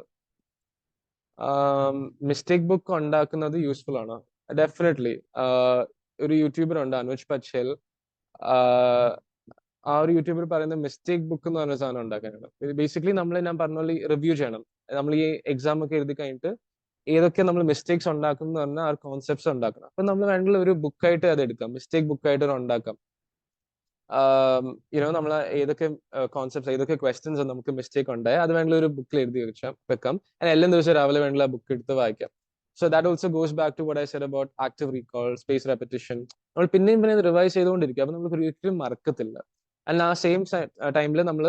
മിസ്റ്റേക്ക് ബുക്ക് ഉണ്ടാക്കുന്നത് യൂസ്ഫുൾ ആണ്. ഡെഫിനറ്റ്ലി. ഒരു യൂട്യൂബർ ഉണ്ട്, അനുജ് പച്ചേൽ. ആ ഒരു യൂട്യൂബർ പറയുന്ന മിസ്റ്റേക്ക് ബുക്ക് എന്ന് പറഞ്ഞ സാധനം ഉണ്ടാക്കാനാണ്. ബേസിക്കലി ഞാൻ പറഞ്ഞ പോലെ റിവ്യൂ ചെയ്യണം. നമ്മൾ ഈ എക്സാം ഒക്കെ എഴുതി കഴിഞ്ഞിട്ട് ഏതൊക്കെ നമ്മൾ മിസ്റ്റേക്സ് ഉണ്ടാക്കുന്നു എന്ന് പറഞ്ഞാൽ ആ കോൺസെപ്റ്റ്സ് ഉണ്ടാക്കണം. അപ്പൊ നമ്മൾ വേണമെങ്കിൽ ഒരു ബുക്കായിട്ട് അത് എടുക്കാം, മിസ്റ്റേക്ക് ബുക്കായിട്ട് ഉണ്ടാക്കാം. നമ്മൾ ഏതൊക്കെ കോൺസെപ്റ്റ്സ്, ഏതൊക്കെ ക്വസ്റ്റ്യൻസ് നമുക്ക് മിസ്റ്റേക്ക് ഉണ്ടായി അത് വേണമെങ്കിൽ ഒരു ബുക്കിൽ എഴുതി വെക്കാം. എല്ലാ ദിവസവും രാവിലെ വേണമെങ്കിൽ ആ ബുക്ക് എടുത്ത് വായിക്കാം. So that also goes back to what I said about active recall, space repetition. നമ്മൾ പിന്നെയും പിന്നെ റിവൈസ് ചെയ്തുകൊണ്ടിരിക്കും. അപ്പൊ നമുക്ക് ഒരിക്കലും മറക്കത്തില്ല. അല്ല ആ സെയിം ടൈമിൽ നമ്മൾ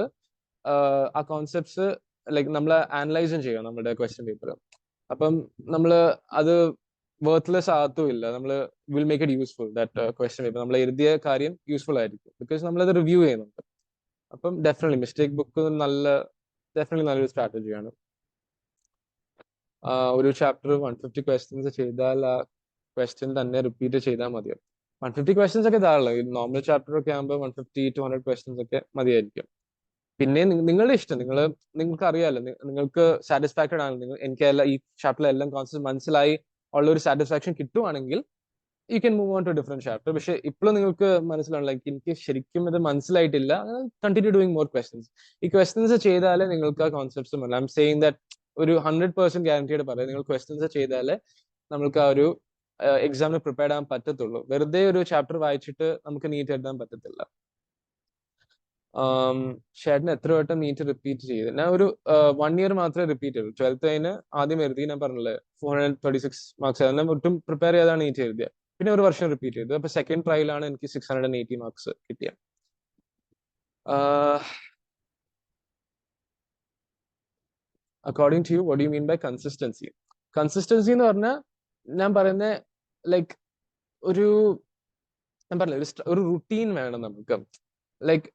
ആ കോൺസെപ്റ്റ്സ് ലൈക്ക് നമ്മൾ അനലൈസും ചെയ്യണം നമ്മുടെ ക്വസ്റ്റ്യൻ പേപ്പർ. അപ്പം നമ്മൾ അത് വർത്ത്ലെസ് ആകത്തുമില്ല. നമ്മൾ will make it useful, that question paper. നമ്മൾ എഴുതിയ കാര്യം യൂസ്ഫുൾ ആയിരിക്കും, ബിക്കോസ് നമ്മളത് റിവ്യൂ ചെയ്യുന്നുണ്ട്. അപ്പം ഡെഫിനറ്റ്ലി മിസ്റ്റേക്ക് ബുക്ക് നല്ലൊരു സ്ട്രാറ്റജിയാണ്. ഒരു ചാപ്റ്റർ 150 ക്വസ്റ്റ്യൻസ് ചെയ്താൽ ആ ക്വസ്റ്റ്യൻ തന്നെ റിപ്പീറ്റ് ചെയ്താൽ മതിയോ? 150 ക്വസ്റ്റ്യൻസ് ഒക്കെ ധാരാളം. നോർമൽ ചാപ്റ്റർ ഒക്കെ ആകുമ്പോൾ 150-200 ക്വസ്റ്റ്യൻസ് ഒക്കെ മതിയായിരിക്കും. പിന്നെ നിങ്ങളുടെ ഇഷ്ടം, നിങ്ങൾക്ക് അറിയാലോ, നിങ്ങൾക്ക് സാറ്റിസ്ഫാക്റ്റഡ് ആണ്, എനിക്ക് ഈ ചാപ്റ്ററിൽ എല്ലാം കോൺസെപ്റ്റ് മനസ്സിലായി ഉള്ള ഒരു സാറ്റിസ്ഫാക്ഷൻ കിട്ടുവാണെങ്കിൽ you can move on to different chapter. പക്ഷെ ഇപ്പോഴും നിങ്ങൾക്ക് മനസ്സിലാണ് ലൈക്ക് എനിക്ക് ശരിക്കും ഇത് മനസ്സിലായിട്ടില്ല, കണ്ടിന്യൂ ഡൂയിങ് മോർ ക്വസ്റ്റ്യൻസ്. ഈ ക്വസ്റ്റ്യൻസ് ചെയ്താലേ നിങ്ങൾക്ക് ആ concepts I am saying that ഒരു 100% ഗ്യാരണ്ടിയോട് പറയാം, നിങ്ങൾ ക്വസ്റ്റ്യൻസ് ചെയ്താലേ നമുക്ക് ആ ഒരു എക്സാമിന് പ്രിപ്പയർ ആകാൻ പറ്റത്തുള്ളൂ. വെറുതെ ഒരു ചാപ്റ്റർ വായിച്ചിട്ട് നമുക്ക് നീറ്റ് എഴുതാൻ പറ്റത്തില്ല. ചേട്ടന് എത്ര വട്ടം നീറ്റ് റിപ്പീറ്റ് ചെയ്ത്? ഞാൻ ഒരു 1 ഇയർ മാത്രമേ റിപ്പീറ്റ് ചെയ്തു. 12th കഴിഞ്ഞ് ആദ്യം എഴുതി, ഞാൻ പറഞ്ഞില്ലേ 436 മാർക്സ്. അതെല്ലാം ഒട്ടും പ്രിപ്പയർ ചെയ്താണ് നീറ്റ് എഴുതിയത്. പിന്നെ ഒരു വർഷം റിപ്പീറ്റ് ചെയ്തു. അപ്പൊ സെക്കൻഡ് ട്രയലാണ് എനിക്ക് 680 മാർക്സ് കിട്ടിയത്. According to you, what do you mean by consistency? Consistency എന്ന് പറഞ്ഞാൽ ഞാൻ പറയുന്ന ലൈക്ക് ഞാൻ പറഞ്ഞില്ല, ഒരു റുട്ടീൻ വേണം നമുക്ക്. ലൈക്ക്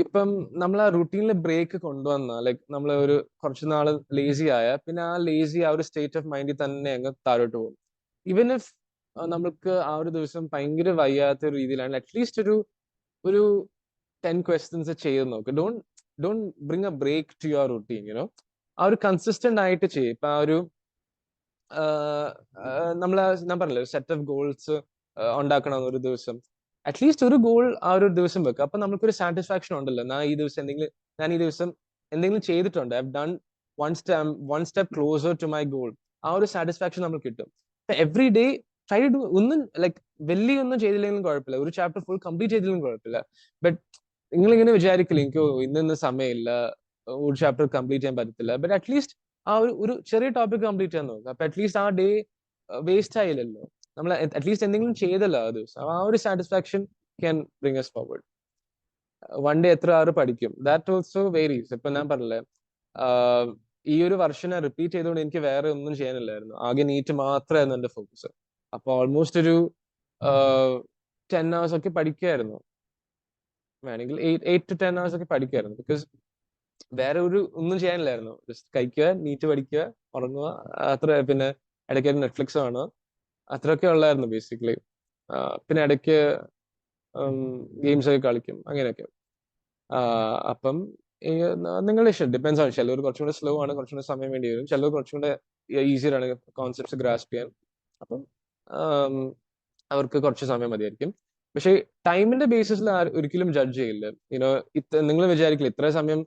ഇപ്പം നമ്മൾ ആ റുട്ടീനിൽ ബ്രേക്ക് കൊണ്ടുവന്ന ലൈക്ക് നമ്മൾ ഒരു കുറച്ച് നാൾ ലേസി ആയ പിന്നെ ആ ഒരു സ്റ്റേറ്റ് ഓഫ് മൈൻഡിൽ തന്നെ അങ്ങ് താഴോട്ട് പോകും. ഈവൻ ഇഫ് നമുക്ക് ആ ഒരു ദിവസം ഭയങ്കര വയ്യാത്ത ഒരു രീതിയിലാണ്, അറ്റ്ലീസ്റ്റ് ഒരു 10 ക്വസ്റ്റ്യൻസ് ചെയ്ത് നോക്ക്. Don't bring a break to your routine. ആ ഒരു കൺസിസ്റ്റന്റ് ആയിട്ട് ചെയ്യും. ഇപ്പൊ ആ ഒരു ഞാൻ പറഞ്ഞില്ലേ, സെറ്റ് ഓഫ് ഗോൾസ് ഉണ്ടാക്കണം ഒരു ദിവസം. അറ്റ്ലീസ്റ്റ് ഒരു ഗോൾ ആ ഒരു ദിവസം വെക്കുക. അപ്പൊ നമുക്കൊരു സാറ്റിസ്ഫാക്ഷൻ ഉണ്ടല്ലോ, ഞാൻ ഈ ദിവസം എന്തെങ്കിലും ചെയ്തിട്ടുണ്ട്, I have done one step closer to my goal. ആ ഒരു സാറ്റിസ്ഫാക്ഷൻ നമുക്ക് കിട്ടും. എവറി ഡേ ട്രൈ ടു ഒന്നും ലൈക്ക് ഒന്നും ചെയ്തില്ലെങ്കിലും കുഴപ്പമില്ല, ഒരു ചാപ്റ്റർ ഫുൾ കംപ്ലീറ്റ് ചെയ്തില്ലെങ്കിലും കുഴപ്പമില്ല. ബട്ട് നിങ്ങൾ ഇങ്ങനെ വിചാരിക്കില്ല എനിക്ക് ഇന്ന് സമയമില്ല, ഒരു ചാപ്റ്റർ കംപ്ലീറ്റ് ചെയ്യാൻ പറ്റത്തില്ല. ബട്ട് അറ്റ്ലീസ്റ്റ് ആ ഒരു ചെറിയ ടോപ്പിക് കംപ്ലീറ്റ് ചെയ്യാൻ നോക്കുക. അപ്പൊ അറ്റ്ലീസ്റ്റ് ആ ഡേ വേസ്റ്റ് ആയില്ലല്ലോ, നമ്മൾ അറ്റ്ലീസ്റ്റ് എന്തെങ്കിലും ചെയ്തല്ലോ ആ ദിവസം. ആ ഒരു satisfaction can bring us forward. One day എത്ര ആറ് പഠിക്കും, ദാറ്റ് ഓൾസോ വേരീസ്. ഇപ്പൊ ഞാൻ പറഞ്ഞില്ലേ, ഈ ഒരു വർഷം ഞാൻ റിപ്പീറ്റ് ചെയ്തുകൊണ്ട് എനിക്ക് വേറെ ഒന്നും ചെയ്യാനില്ലായിരുന്നു, ആകെ നീറ്റ് മാത്രമായിരുന്നു എന്റെ ഫോക്കസ്. അപ്പൊ ഓൾമോസ്റ്റ് ഒരു 10 hours ഒക്കെ പഠിക്കുമായിരുന്നു, വേണമെങ്കിൽ 8 to 10 hours ഒക്കെ പഠിക്കുമായിരുന്നു. ബിക്കോസ് വേറെ ഒന്നും ചെയ്യാനില്ലായിരുന്നു. ജസ്റ്റ് കഴിക്കുക, നീറ്റ് പഠിക്കുക, ഉറങ്ങുക, അത്ര. പിന്നെ ഇടയ്ക്ക് നെറ്റ്ഫ്ലിക്സ് കാണുക, അത്രയൊക്കെ ഉള്ളായിരുന്നു ബേസിക്കലി. പിന്നെ ഇടയ്ക്ക് ഗെയിംസ് ഒക്കെ കളിക്കും, അങ്ങനെയൊക്കെ. അപ്പം നിങ്ങളുടെ ഇഷ്ടം, ഡിപ്പെൻസ് ആണ്. ചിലർ കുറച്ചും കൂടെ സ്ലോ ആണ്, കുറച്ചും കൂടെ സമയം വേണ്ടി വരും. ചിലർ കുറച്ചും കൂടെ ഈസിയർ ആണ് കോൺസെപ്റ്റ്സ് ഗ്രാസ്പ് ചെയ്യാൻ. അപ്പം അവർക്ക് കുറച്ച് സമയം മതിയായിരിക്കും. പക്ഷെ ടൈമിന്റെ ബേസിസിൽ ഒരിക്കലും ജഡ്ജ് ചെയ്യില്ല. നിങ്ങൾ വിചാരിക്കില്ല ഇത്ര സമയം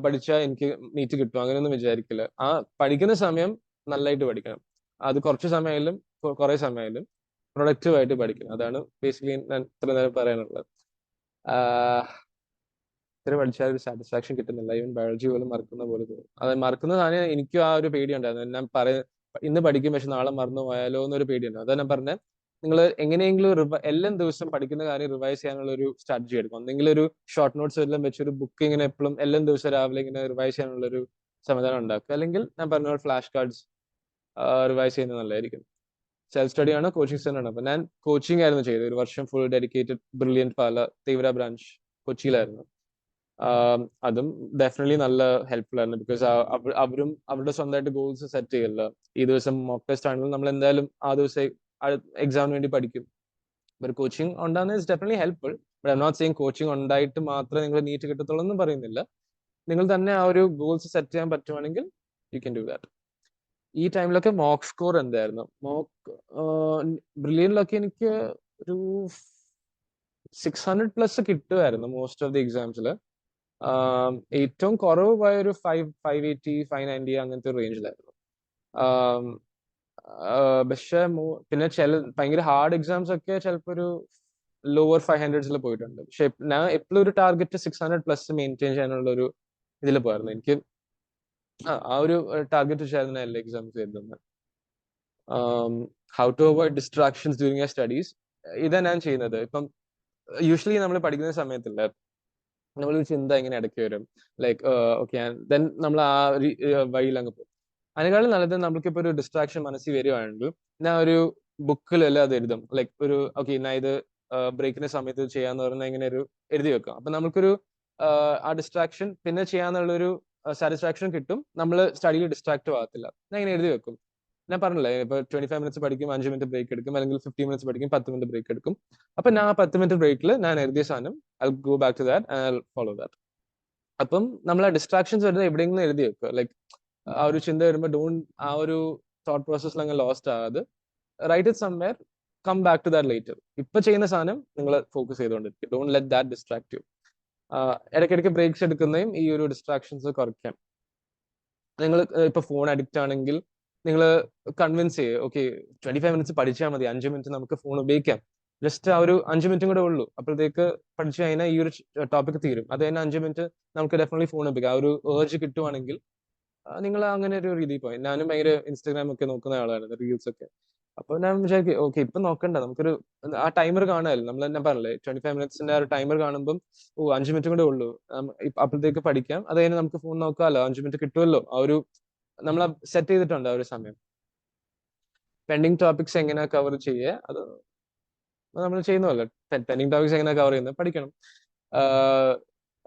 പഠിച്ചാൽ എനിക്ക് നീറ്റ് കിട്ടും അങ്ങനെയൊന്നും വിചാരിക്കില്ല. ആ പഠിക്കുന്ന സമയം നല്ലതായിട്ട് പഠിക്കണം. അത് കുറച്ച് സമയമായാലും കുറെ സമയമായാലും പ്രൊഡക്റ്റീവ് ആയിട്ട് പഠിക്കണം. അതാണ് ബേസിക്കലി ഞാൻ ഇത്ര നേരം പറയാനുള്ളത്. ആഹ് ഇത്ര പഠിച്ചാൽ ഒരു സാറ്റിസ്ഫാക്ഷൻ കിട്ടുന്നില്ല. ഈവൻ ബയോളജി പോലും മറക്കുന്ന പോലെ തോന്നും. അത് മറക്കുന്ന സാധനം എനിക്കും ആ ഒരു പേടി ഉണ്ടായിരുന്നു. ഞാൻ ഇന്ന് പഠിക്കും പക്ഷെ നാളെ മറന്നു പോയാലോ എന്നൊരു പേടിയുണ്ട്. അതാ ഞാൻ പറഞ്ഞത്. നിങ്ങൾ എങ്ങനെയെങ്കിലും എല്ലാ ദിവസം പഠിക്കുന്ന കാര്യം റിവൈസ് ചെയ്യാനുള്ള ഒരു സ്ട്രാറ്റജി എടുക്കും. ഒന്നെങ്കിലും ഒരു ഷോർട്ട് നോട്ട്സ് എല്ലാം വെച്ച് ഒരു ബുക്ക് ഇങ്ങനെ എപ്പോഴും എല്ലാ ദിവസവും രാവിലെ ഇങ്ങനെ റിവൈസ് ചെയ്യാനുള്ള ഒരു സംവിധാനം ഉണ്ടാക്കുക. അല്ലെങ്കിൽ ഞാൻ പറഞ്ഞ പോലെ ഫ്ലാഷ് കാർഡ്സ് റിവൈസ് ചെയ്യുന്നത് നല്ലതായിരിക്കും. സെൽഫ് സ്റ്റഡി ആണ്, കോച്ചിങ് സെന്റർ ആണ്. അപ്പൊ ഞാൻ കോച്ചിങ് ആയിരുന്നു ചെയ്തത്. ഒരു വർഷം ഫുൾ ഡെഡിക്കേറ്റഡ് ബ്രില്യൻറ്റ് പാല തീവ്ര ബ്രാഞ്ച് കൊച്ചിയിലായിരുന്നു. അതും ഡെഫിനറ്റ്ലി നല്ല ഹെൽപ്ഫുൾ ആയിരുന്നു. ബിക്കോസ് അവരും അവരുടെ സ്വന്തമായിട്ട് ഗോൾസ് സെറ്റ് ചെയ്യല്ല. ഈ ദിവസം മോക്ക് ടെസ്റ്റ് ആണെങ്കിലും നമ്മൾ എന്തായാലും ആ ദിവസം എക്സാമിന് വേണ്ടി പഠിക്കും. ഒരു കോച്ചിങ് ഉണ്ടാകുന്നത് is definitely helpful. But I not saying coaching ഉണ്ടായിട്ട് മാത്രമേ നിങ്ങൾ നീറ്റ് കിട്ടത്തുള്ളൂ എന്നും പറയുന്നില്ല. നിങ്ങൾ തന്നെ ആ ഒരു ഗോൾസ് സെറ്റ് ചെയ്യാൻ പറ്റുവാണെങ്കിൽ യു ക്യാൻ ഡു ദാറ്റ്. ഈ ടൈമിലൊക്കെ മോക്ക് സ്കോർ എന്തായിരുന്നു? ബ്രില്യനിലൊക്കെ എനിക്ക് ഒരു 600+ കിട്ടുമായിരുന്നു മോസ്റ്റ് ഓഫ് ദി എക്സാംസിൽ. ഏറ്റവും കുറവ് പോയ ഒരു 580 590 അങ്ങനത്തെ ഒരു റേഞ്ചിലായിരുന്നു. പക്ഷെ പിന്നെ ഭയങ്കര ഹാർഡ് എക്സാംസ് ഒക്കെ ചിലപ്പോൾ ഒരു ലോവർ 500s പോയിട്ടുണ്ട്. പക്ഷെ ഞാൻ എപ്പോഴും ഒരു ടാർഗറ്റ് 600+ മെയിൻറ്റെയിൻ ചെയ്യാനുള്ള ഒരു ഇതിൽ പോയിരുന്നു. എനിക്ക് ആ ഒരു ടാർഗറ്റ് വെച്ചായിരുന്നു എല്ലാ എക്സാംസ് എഴുതുന്നത്. How to avoid distractions during your studies. ഇതാ ഞാൻ ചെയ്യുന്നത്. ഇപ്പം യൂഷ്വലി നമ്മൾ പഠിക്കുന്ന സമയത്തില്ല, നമ്മളൊരു ചിന്ത ഇങ്ങനെ ഇടയ്ക്ക് വരും. ലൈക്ക് ഓക്കെ ദെൻ നമ്മൾ ആ ഒരു വഴിയിൽ അങ്ങ് പോകും. അതിനേക്കാളും നല്ലത് നമുക്കിപ്പോൾ ഒരു ഡിസ്ട്രാക്ഷൻ മനസ്സിൽ വരുവാണെങ്കിൽ ഞാൻ ഒരു ബുക്കിലെല്ലാം അത് എഴുതും. ലൈക്ക് ഒരു ഓക്കെ ഞാൻ ഇത് ബ്രേക്കിന്റെ സമയത്ത് ചെയ്യാന്ന് പറഞ്ഞാൽ ഇങ്ങനെ ഒരു എഴുതി വെക്കാം. അപ്പൊ നമുക്കൊരു ആ ഡിസ്ട്രാക്ഷൻ പിന്നെ ചെയ്യാന്നുള്ളൊരു സാറ്റിസ്ഫാക്ഷൻ കിട്ടും. നമ്മൾ സ്റ്റഡിയിൽ ഡിസ്ട്രാക്ട് ആകത്തില്ല. ഞാൻ ഇങ്ങനെ എഴുതി വെക്കും. ഞാൻ പറഞ്ഞില്ലേ, ഇപ്പൊ 25 മിനിറ്റ്സ് പഠിക്കും, 5 മിനിറ്റ് ബ്രേക്ക് എടുക്കും, അല്ലെങ്കിൽ 15 മിനിറ്റ്സ് പഠിക്കും, 10 മിനിറ്റ് ബ്രേക്ക് എടുക്കും. അപ്പൊ ഞാൻ 10 മിനിറ്റ് ബ്രേക്കിൽ ഞാൻ എഴുതിയ സാധനം I go back to that and I follow that. അപ്പം നമ്മൾ ആ ഡിസ്ട്രാക്ഷൻസ് വരുന്നത് എവിടെയെങ്കിലും എഴുതി വെക്കുക. ലൈക്ക് ആ ഒരു ചിന്ത വരുമ്പോൾ ആ ഒരു തോട്ട് പ്രോസസ്സിൽ അങ്ങ് ലോസ്റ്റ് ആകാതെ write it somewhere, come back to that later. ഇപ്പൊ ചെയ്യുന്ന സാധനം നിങ്ങൾ ഫോക്കസ് ചെയ്തുകൊണ്ടിരിക്കും. Don't let that distract you. ഇടയ്ക്കിടയ്ക്ക് ബ്രേക്സ് എടുക്കുന്നതും ഈ ഒരു ഡിസ്ട്രാക്ഷൻസ് കുറയ്ക്കാം. നിങ്ങൾ ഇപ്പൊ ഫോൺ അഡിക്റ്റ് ആണെങ്കിൽ നിങ്ങൾ കൺവിൻസ് ചെയ്യുക, ഓക്കെ 25 മിനിറ്റ്സ് പഠിച്ചാൽ മതി, 5 മിനിറ്റ് നമുക്ക് ഫോൺ ഉപയോഗിക്കാം. ജസ്റ്റ് ആ ഒരു 5 മിനിറ്റും കൂടെ ഉള്ളൂ. അപ്പോഴത്തേക്ക് പഠിച്ചു കഴിഞ്ഞാൽ ഈ ഒരു ടോപ്പിക് തീരും. അത് തന്നെ 5 മിനിറ്റ് നമുക്ക് ഡെഫിനറ്റ്ലി ഫോൺ ഉപയോഗിക്കാം. ആ ഒരു ഏർജ് കിട്ടുവാണെങ്കിൽ നിങ്ങൾ അങ്ങനെ ഒരു രീതിയിൽ പോയി. ഞാനും ഭയങ്കര ഇൻസ്റ്റാഗ്രാം ഒക്കെ നോക്കുന്ന ആളാണ്, റീൽസ് ഒക്കെ. അപ്പൊ ഞാൻ വിചാരിക്കും ഓക്കെ ഇപ്പൊ നോക്കണ്ട, നമുക്കൊരു ആ ടൈമർ കാണുമല്ലോ, നമ്മൾ തന്നെ പറഞ്ഞില്ലേ 25 മിനിറ്റ്സിന്റെ ആ ഒരു ടൈമർ കാണുമ്പോൾ 5 മിനിറ്റ് കൂടെ ഉള്ളൂ, അപ്പോഴത്തേക്ക് പഠിക്കാം, അത് കഴിഞ്ഞ് നമുക്ക് ഫോൺ നോക്കാമല്ലോ, 5 മിനിറ്റ് കിട്ടുമല്ലോ. ആ ഒരു നമ്മൾ സെറ്റ് ചെയ്തിട്ടുണ്ട് ആ ഒരു സമയം. പെൻഡിങ് ടോപ്പിക്സ് എങ്ങനെ കവർ ചെയ്യുക, അത് നമ്മൾ ചെയ്യുന്നതല്ലോ. പെൻഡിങ് ടോപ്പിക്സ് എങ്ങനെ കവർ ചെയ്യുന്നത് പഠിക്കണം.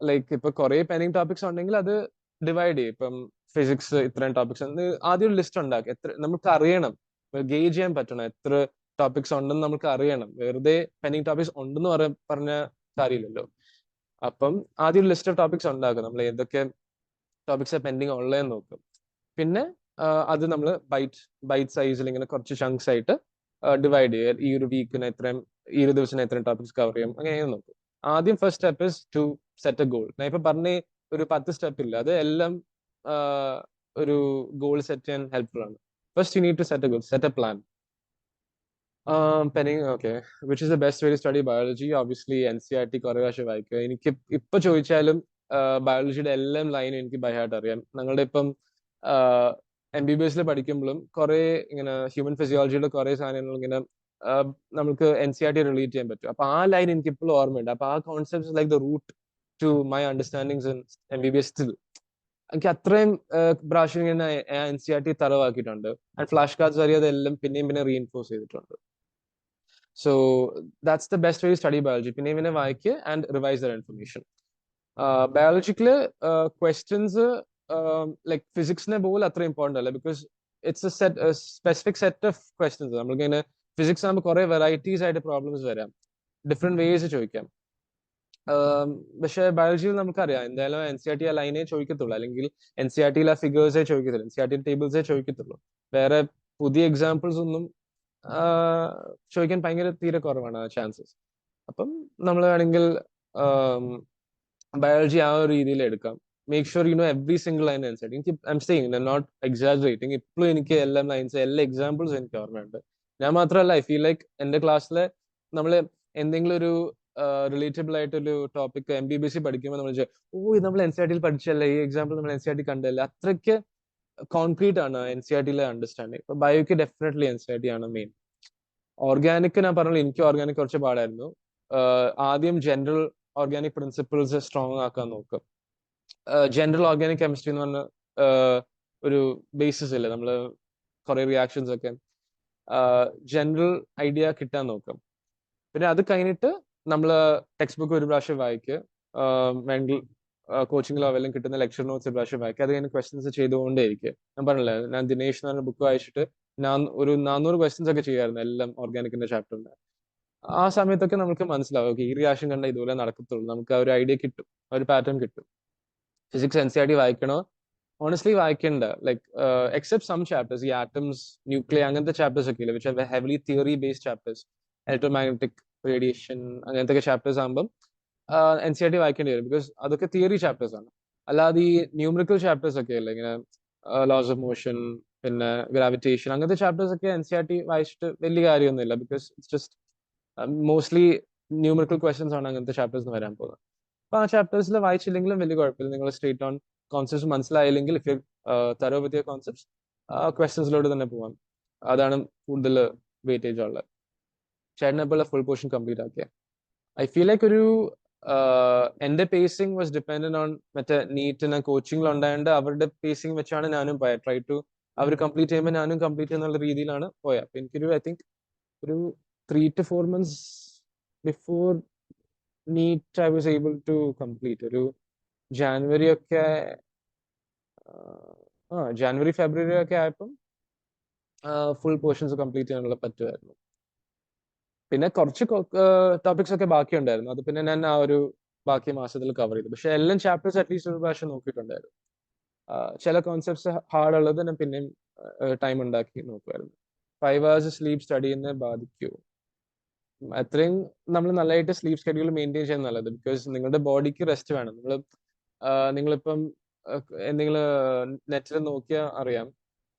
ലൈക്ക് ഇപ്പൊ കുറെ പെൻഡിങ് ടോപ്പിക്സ് ഉണ്ടെങ്കിൽ അത് ഡിവൈഡ് ചെയ്യും. ഇപ്പം ഫിസിക്സ് ഇത്രയും ടോപ്പിക്സ് ആദ്യം ഒരു ലിസ്റ്റ് ഉണ്ടാക്കുക. നമുക്ക് അറിയണം, ഗേജ് ചെയ്യാൻ പറ്റണം എത്ര ടോപ്പിക്സ് ഉണ്ടെന്ന് നമുക്ക് അറിയണം. വെറുതെ പെൻഡിങ് ടോപ്പിക്സ് ഉണ്ടെന്ന് പറഞ്ഞ കാര്യമില്ലല്ലോ. അപ്പം ആദ്യം ഒരു ലിസ്റ്റ് ഓഫ് ടോപ്പിക്സ് ഉണ്ടാക്കുക. നമ്മൾ ഏതൊക്കെ ടോപ്പിക്സ് പെൻഡിങ് ഉള്ളതെന്ന് നോക്കും. പിന്നെ അത് നമ്മൾ ബൈറ്റ് സൈസിൽ ഇങ്ങനെ കുറച്ച് ചങ്ക്സ് ആയിട്ട് ഡിവൈഡ് ചെയ്യുക. ഈ ഒരു വീക്കിന് എത്രയും, ഈ ഒരു ദിവസം എത്രയും ടോപ്പിക്സ് കവർ ചെയ്യും, അങ്ങനെ നോക്കും. ആദ്യം first step is to set a goal. ഞാൻ ഇപ്പൊ പറഞ്ഞ ഒരു 10 സ്റ്റെപ്പ് ഇല്ല, അത് എല്ലാം ഒരു ഗോൾ സെറ്റ് ചെയ്യാൻ ഹെൽപ്ഫുൾ ആണ്. First you need to set a goal, set a plan. പെനിങ് okay, which is the best way to study biology? Obviously NCERT കുറെ പ്രാവശ്യം വായിക്കുക. എനിക്ക് ഇപ്പൊ ചോദിച്ചാലും ബയോളജിയുടെ എല്ലാം ലൈനും എനിക്ക് ബൈ ഹാർട്ട് അറിയാം. ഞങ്ങളുടെ ഇപ്പം MBBS പഠിക്കുമ്പോഴും കുറെ ഇങ്ങനെ ഹ്യൂമൻ ഫിസിയോളജിയുടെ കുറെ സാധനങ്ങൾ ഇങ്ങനെ നമുക്ക് NCERT റിലേറ്റ് ചെയ്യാൻ പറ്റും. അപ്പൊ ആ ലൈൻ എനിക്ക് ഇപ്പോഴും ഓർമ്മയുണ്ട്. അപ്പൊ ആ concept like the root to my understandings in MBBS still. എനിക്ക് അത്രയും പ്രാവശ്യം ഇങ്ങനെ NCERT തറവാക്കിയിട്ടുണ്ട്. ആൻഡ് ഫ്ലാഷ് കാർഡ്സ് വരെ അതെല്ലാം പിന്നെയും പിന്നെ റീഇൻഫോഴ്സ് ചെയ്തിട്ടുണ്ട്. So that's the best way to study biology. പിന്നെ വായിക്കുക and revise the information. Biological questions like ഫിസിക്സിനെ പോലെ അത്ര ഇമ്പോർട്ടൻ്റ് അല്ല. Because it's a specific set of questions. നമ്മളിങ്ങനെ ഫിസിക്സ് ആകുമ്പോൾ കുറെ വെറൈറ്റീസ് ആയിട്ട് പ്രോബ്ലംസ് വരാം, ഡിഫറെന്റ് വേസ് ചോദിക്കാം. പക്ഷെ ബയോളജിയിൽ നമുക്കറിയാം എന്തായാലും NCERT ആ ലൈനേ ചോദിക്കത്തുള്ളൂ, അല്ലെങ്കിൽ NCERT ആ ഫിഗേഴ്സേ ചോദിക്കത്തുള്ളൂ, NCERT ടേബിൾസേ ചോദിക്കത്തുള്ളൂ. വേറെ പുതിയ എക്സാമ്പിൾസ് ഒന്നും ചോദിക്കാൻ ഭയങ്കര തീരെ കുറവാണ് ചാൻസസ്. അപ്പം നമ്മൾ വേണമെങ്കിൽ ബയോളജി ആ ഒരു രീതിയിൽ എടുക്കാം. Make sure you know every single line answer. എനിക്ക് I am saying not exaggerating, ഇപ്പോഴും എനിക്ക് എല്ലാ ലൈൻസ് എല്ലാ എക്സാമ്പിൾസ് എനിക്ക് ഓർമ്മയുണ്ട്. ഞാൻ മാത്രമല്ല, ഐ ഫീൽ ലൈക്ക് എന്റെ ക്ലാസ്സിലെ നമ്മൾ എന്തെങ്കിലും ഒരു റിലേറ്റബിൾ ആയിട്ടൊരു ടോപ്പിക് MBBS പഠിക്കുമ്പോൾ നമ്മൾ ഇത് നമ്മൾ NCERT പഠിച്ചല്ലേ, ഈ എക്സാമ്പിൾ നമ്മൾ NCERT കണ്ടല്ലേ, അത്രയ്ക്ക് കോൺക്രീറ്റ് ആണ് NCERT അണ്ടർസ്റ്റാൻഡിങ്. ഇപ്പൊ ബയോക്ക് ഡെഫിനറ്റ്ലി NCERT ആണ് മെയിൻ. ഓർഗാനിക് ഞാൻ പറഞ്ഞില്ല, എനിക്ക് ഓർഗാനിക് കുറച്ച് പാടായിരുന്നു. ആദ്യം ജനറൽ ഓർഗാനിക് പ്രിൻസിപ്പിൾസ് സ്ട്രോങ് ആക്കാൻ നോക്കും. ജനറൽ ഓർഗാനിക് കെമിസ്ട്രി എന്ന് പറഞ്ഞ ഒരു ബേസിസ് ഇല്ലേ, നമ്മൾ കുറെ റിയാക്ഷൻസ് ഒക്കെ ജനറൽ ഐഡിയ കിട്ടാൻ നോക്കും. പിന്നെ അത് കഴിഞ്ഞിട്ട് നമ്മൾ ടെക്സ്റ്റ് ബുക്ക് ഒരു പ്രാവശ്യം വായിക്കുക, വേണമെങ്കിൽ കോച്ചിങ് ലെവലിലും കിട്ടുന്ന ലെക്ചർ നോട്ട്സ് ഒരു പ്രാവശ്യം വായിക്കുക. അത് കഴിഞ്ഞ് ക്വസ്റ്റ്യൻസ് ചെയ്തുകൊണ്ടേയിരിക്കും. ഞാൻ പറഞ്ഞില്ലേ, ഞാൻ ദിനേശ് എന്ന് പറഞ്ഞ ബുക്ക് വായിച്ചിട്ട് ഒരു 400 ക്വസ്റ്റ്യൻസ് ഒക്കെ ചെയ്യായിരുന്നു എല്ലാം ഓർഗാനിക്കിന്റെ ചാപ്റ്ററിന്. ആ സമയത്തൊക്കെ നമുക്ക് മനസ്സിലാവും, ഓക്കെ ഈ റിയാക്ഷൻ കണ്ട ഇതുപോലെ നടക്കത്തുള്ളൂ, നമുക്ക് ആ ഒരു ഐഡിയ കിട്ടും, ഒരു പാറ്റേൺ കിട്ടും. ഫിസിക്സ് NCERT വായിക്കണോ? ഓണസ്റ്റ്ലി വായിക്കണ്ട, ലൈക്ക് എക്സെപ്റ്റ് സം ചാപ്റ്റേഴ്സ്, ഈ ആറ്റംസ്, ന്യൂക്ലിയർ, അങ്ങനത്തെ ചാപ്റ്റേഴ്സ് ഒക്കെ ഇല്ല, which are heavily theory based chapters, electromagnetic radiation അങ്ങനത്തെ ചാപ്റ്റേഴ്സ് ആകുമ്പോൾ NCERT വായിക്കേണ്ടി വരും, ബിക്കോസ് അതൊക്കെ തിയറി ചാപ്റ്റേഴ്സ് ആണ്. അല്ലാതെ ഈ ന്യൂമറിക്കൽ ചാപ്റ്റേഴ്സ് ഒക്കെ അല്ലേ, ഇങ്ങനെ ലോസ് ഓഫ് മോഷൻ, പിന്നെ ഗ്രാവിറ്റേഷൻ, അങ്ങനത്തെ ചാപ്റ്റേഴ്സ് ഒക്കെ NCERT വായിച്ചിട്ട് വലിയ കാര്യമൊന്നുമില്ല, because it's just mostly numerical questions ആണ് അങ്ങനത്തെ ചാപ്റ്റേഴ്സ് വരാൻ പോകുന്നത്. അപ്പൊ ആ ചാപ്റ്റേഴ്സിൽ വായിച്ചില്ലെങ്കിലും വലിയ കുഴപ്പമില്ല, നിങ്ങൾ സ്ട്രേറ്റ് ഓൺ കോൺസെപ്റ്റ്സ് മനസ്സിലായില്ലെങ്കിൽ if you throw with concepts, ക്വസ്റ്റ്യൻസിലോട്ട് തന്നെ പോവാം. അതാണ് കൂടുതൽ വെയിറ്റേജ് ഉള്ളത്. ചേട്ടനെപ്പോൾ ഫുൾ പോർഷൻ കംപ്ലീറ്റ് ആക്കിയ ഐ ഫീൽ ലൈക്ക് ഒരു എന്റെ പേസിംഗ് വാസ് ഡിപ്പെൻഡന്റ് ഓൺ മറ്റേ നീറ്റിന് കോച്ചിങ്ങിൽ ഉണ്ടായത്, അവരുടെ പേസിംഗ് വെച്ചാണ് ഞാനും പോയത്. ട്രൈ ടു അവർ കംപ്ലീറ്റ് ചെയ്യുമ്പോൾ ഞാനും കംപ്ലീറ്റ് ചെയ്യുന്ന രീതിയിലാണ് പോയത്. അപ്പൊ എനിക്കൊരു ഐ തിങ്ക് ഒരു 3 to 4 months before NEET I was able to complete. ഒരു ജാനുവരി ഒക്കെ ജാനുവരി ഫെബ്രുവരി ഒക്കെ ആയപ്പം ഫുൾ പോർഷൻസ് കംപ്ലീറ്റ് ചെയ്യാനുള്ള പറ്റുമായിരുന്നു. പിന്നെ കുറച്ച് ടോപ്പിക്സ് ഒക്കെ ബാക്കി ഉണ്ടായിരുന്നു, അത് പിന്നെ ഞാൻ ആ ഒരു ബാക്കി മാസത്തിൽ കവർ ചെയ്തു. പക്ഷെ എല്ലാം ചാപ്റ്റേഴ്സ് അറ്റ്ലീസ്റ്റ് ഒരു പ്രാവശ്യം നോക്കിയിട്ടുണ്ടായിരുന്നു. ചില കോൺസെപ്റ്റ്സ് ഹാർഡ് ഉള്ളത് ഞാൻ പിന്നെയും ടൈം ഉണ്ടാക്കി നോക്കുമായിരുന്നു. 5 hours സ്ലീപ്പ് സ്റ്റഡീനെ ബാധിക്കൂ? അത്രയും നമ്മൾ നല്ലതായിട്ട് സ്ലീപ്പ് ഷെഡ്യൂൾ മെയിൻറ്റെയിൻ ചെയ്യാൻ നല്ലത്, ബിക്കോസ് നിങ്ങളുടെ ബോഡിക്ക് റെസ്റ്റ് വേണം. നിങ്ങളിപ്പം എന്തെങ്കിലും നെറ്റിൽ നോക്കിയാൽ അറിയാം,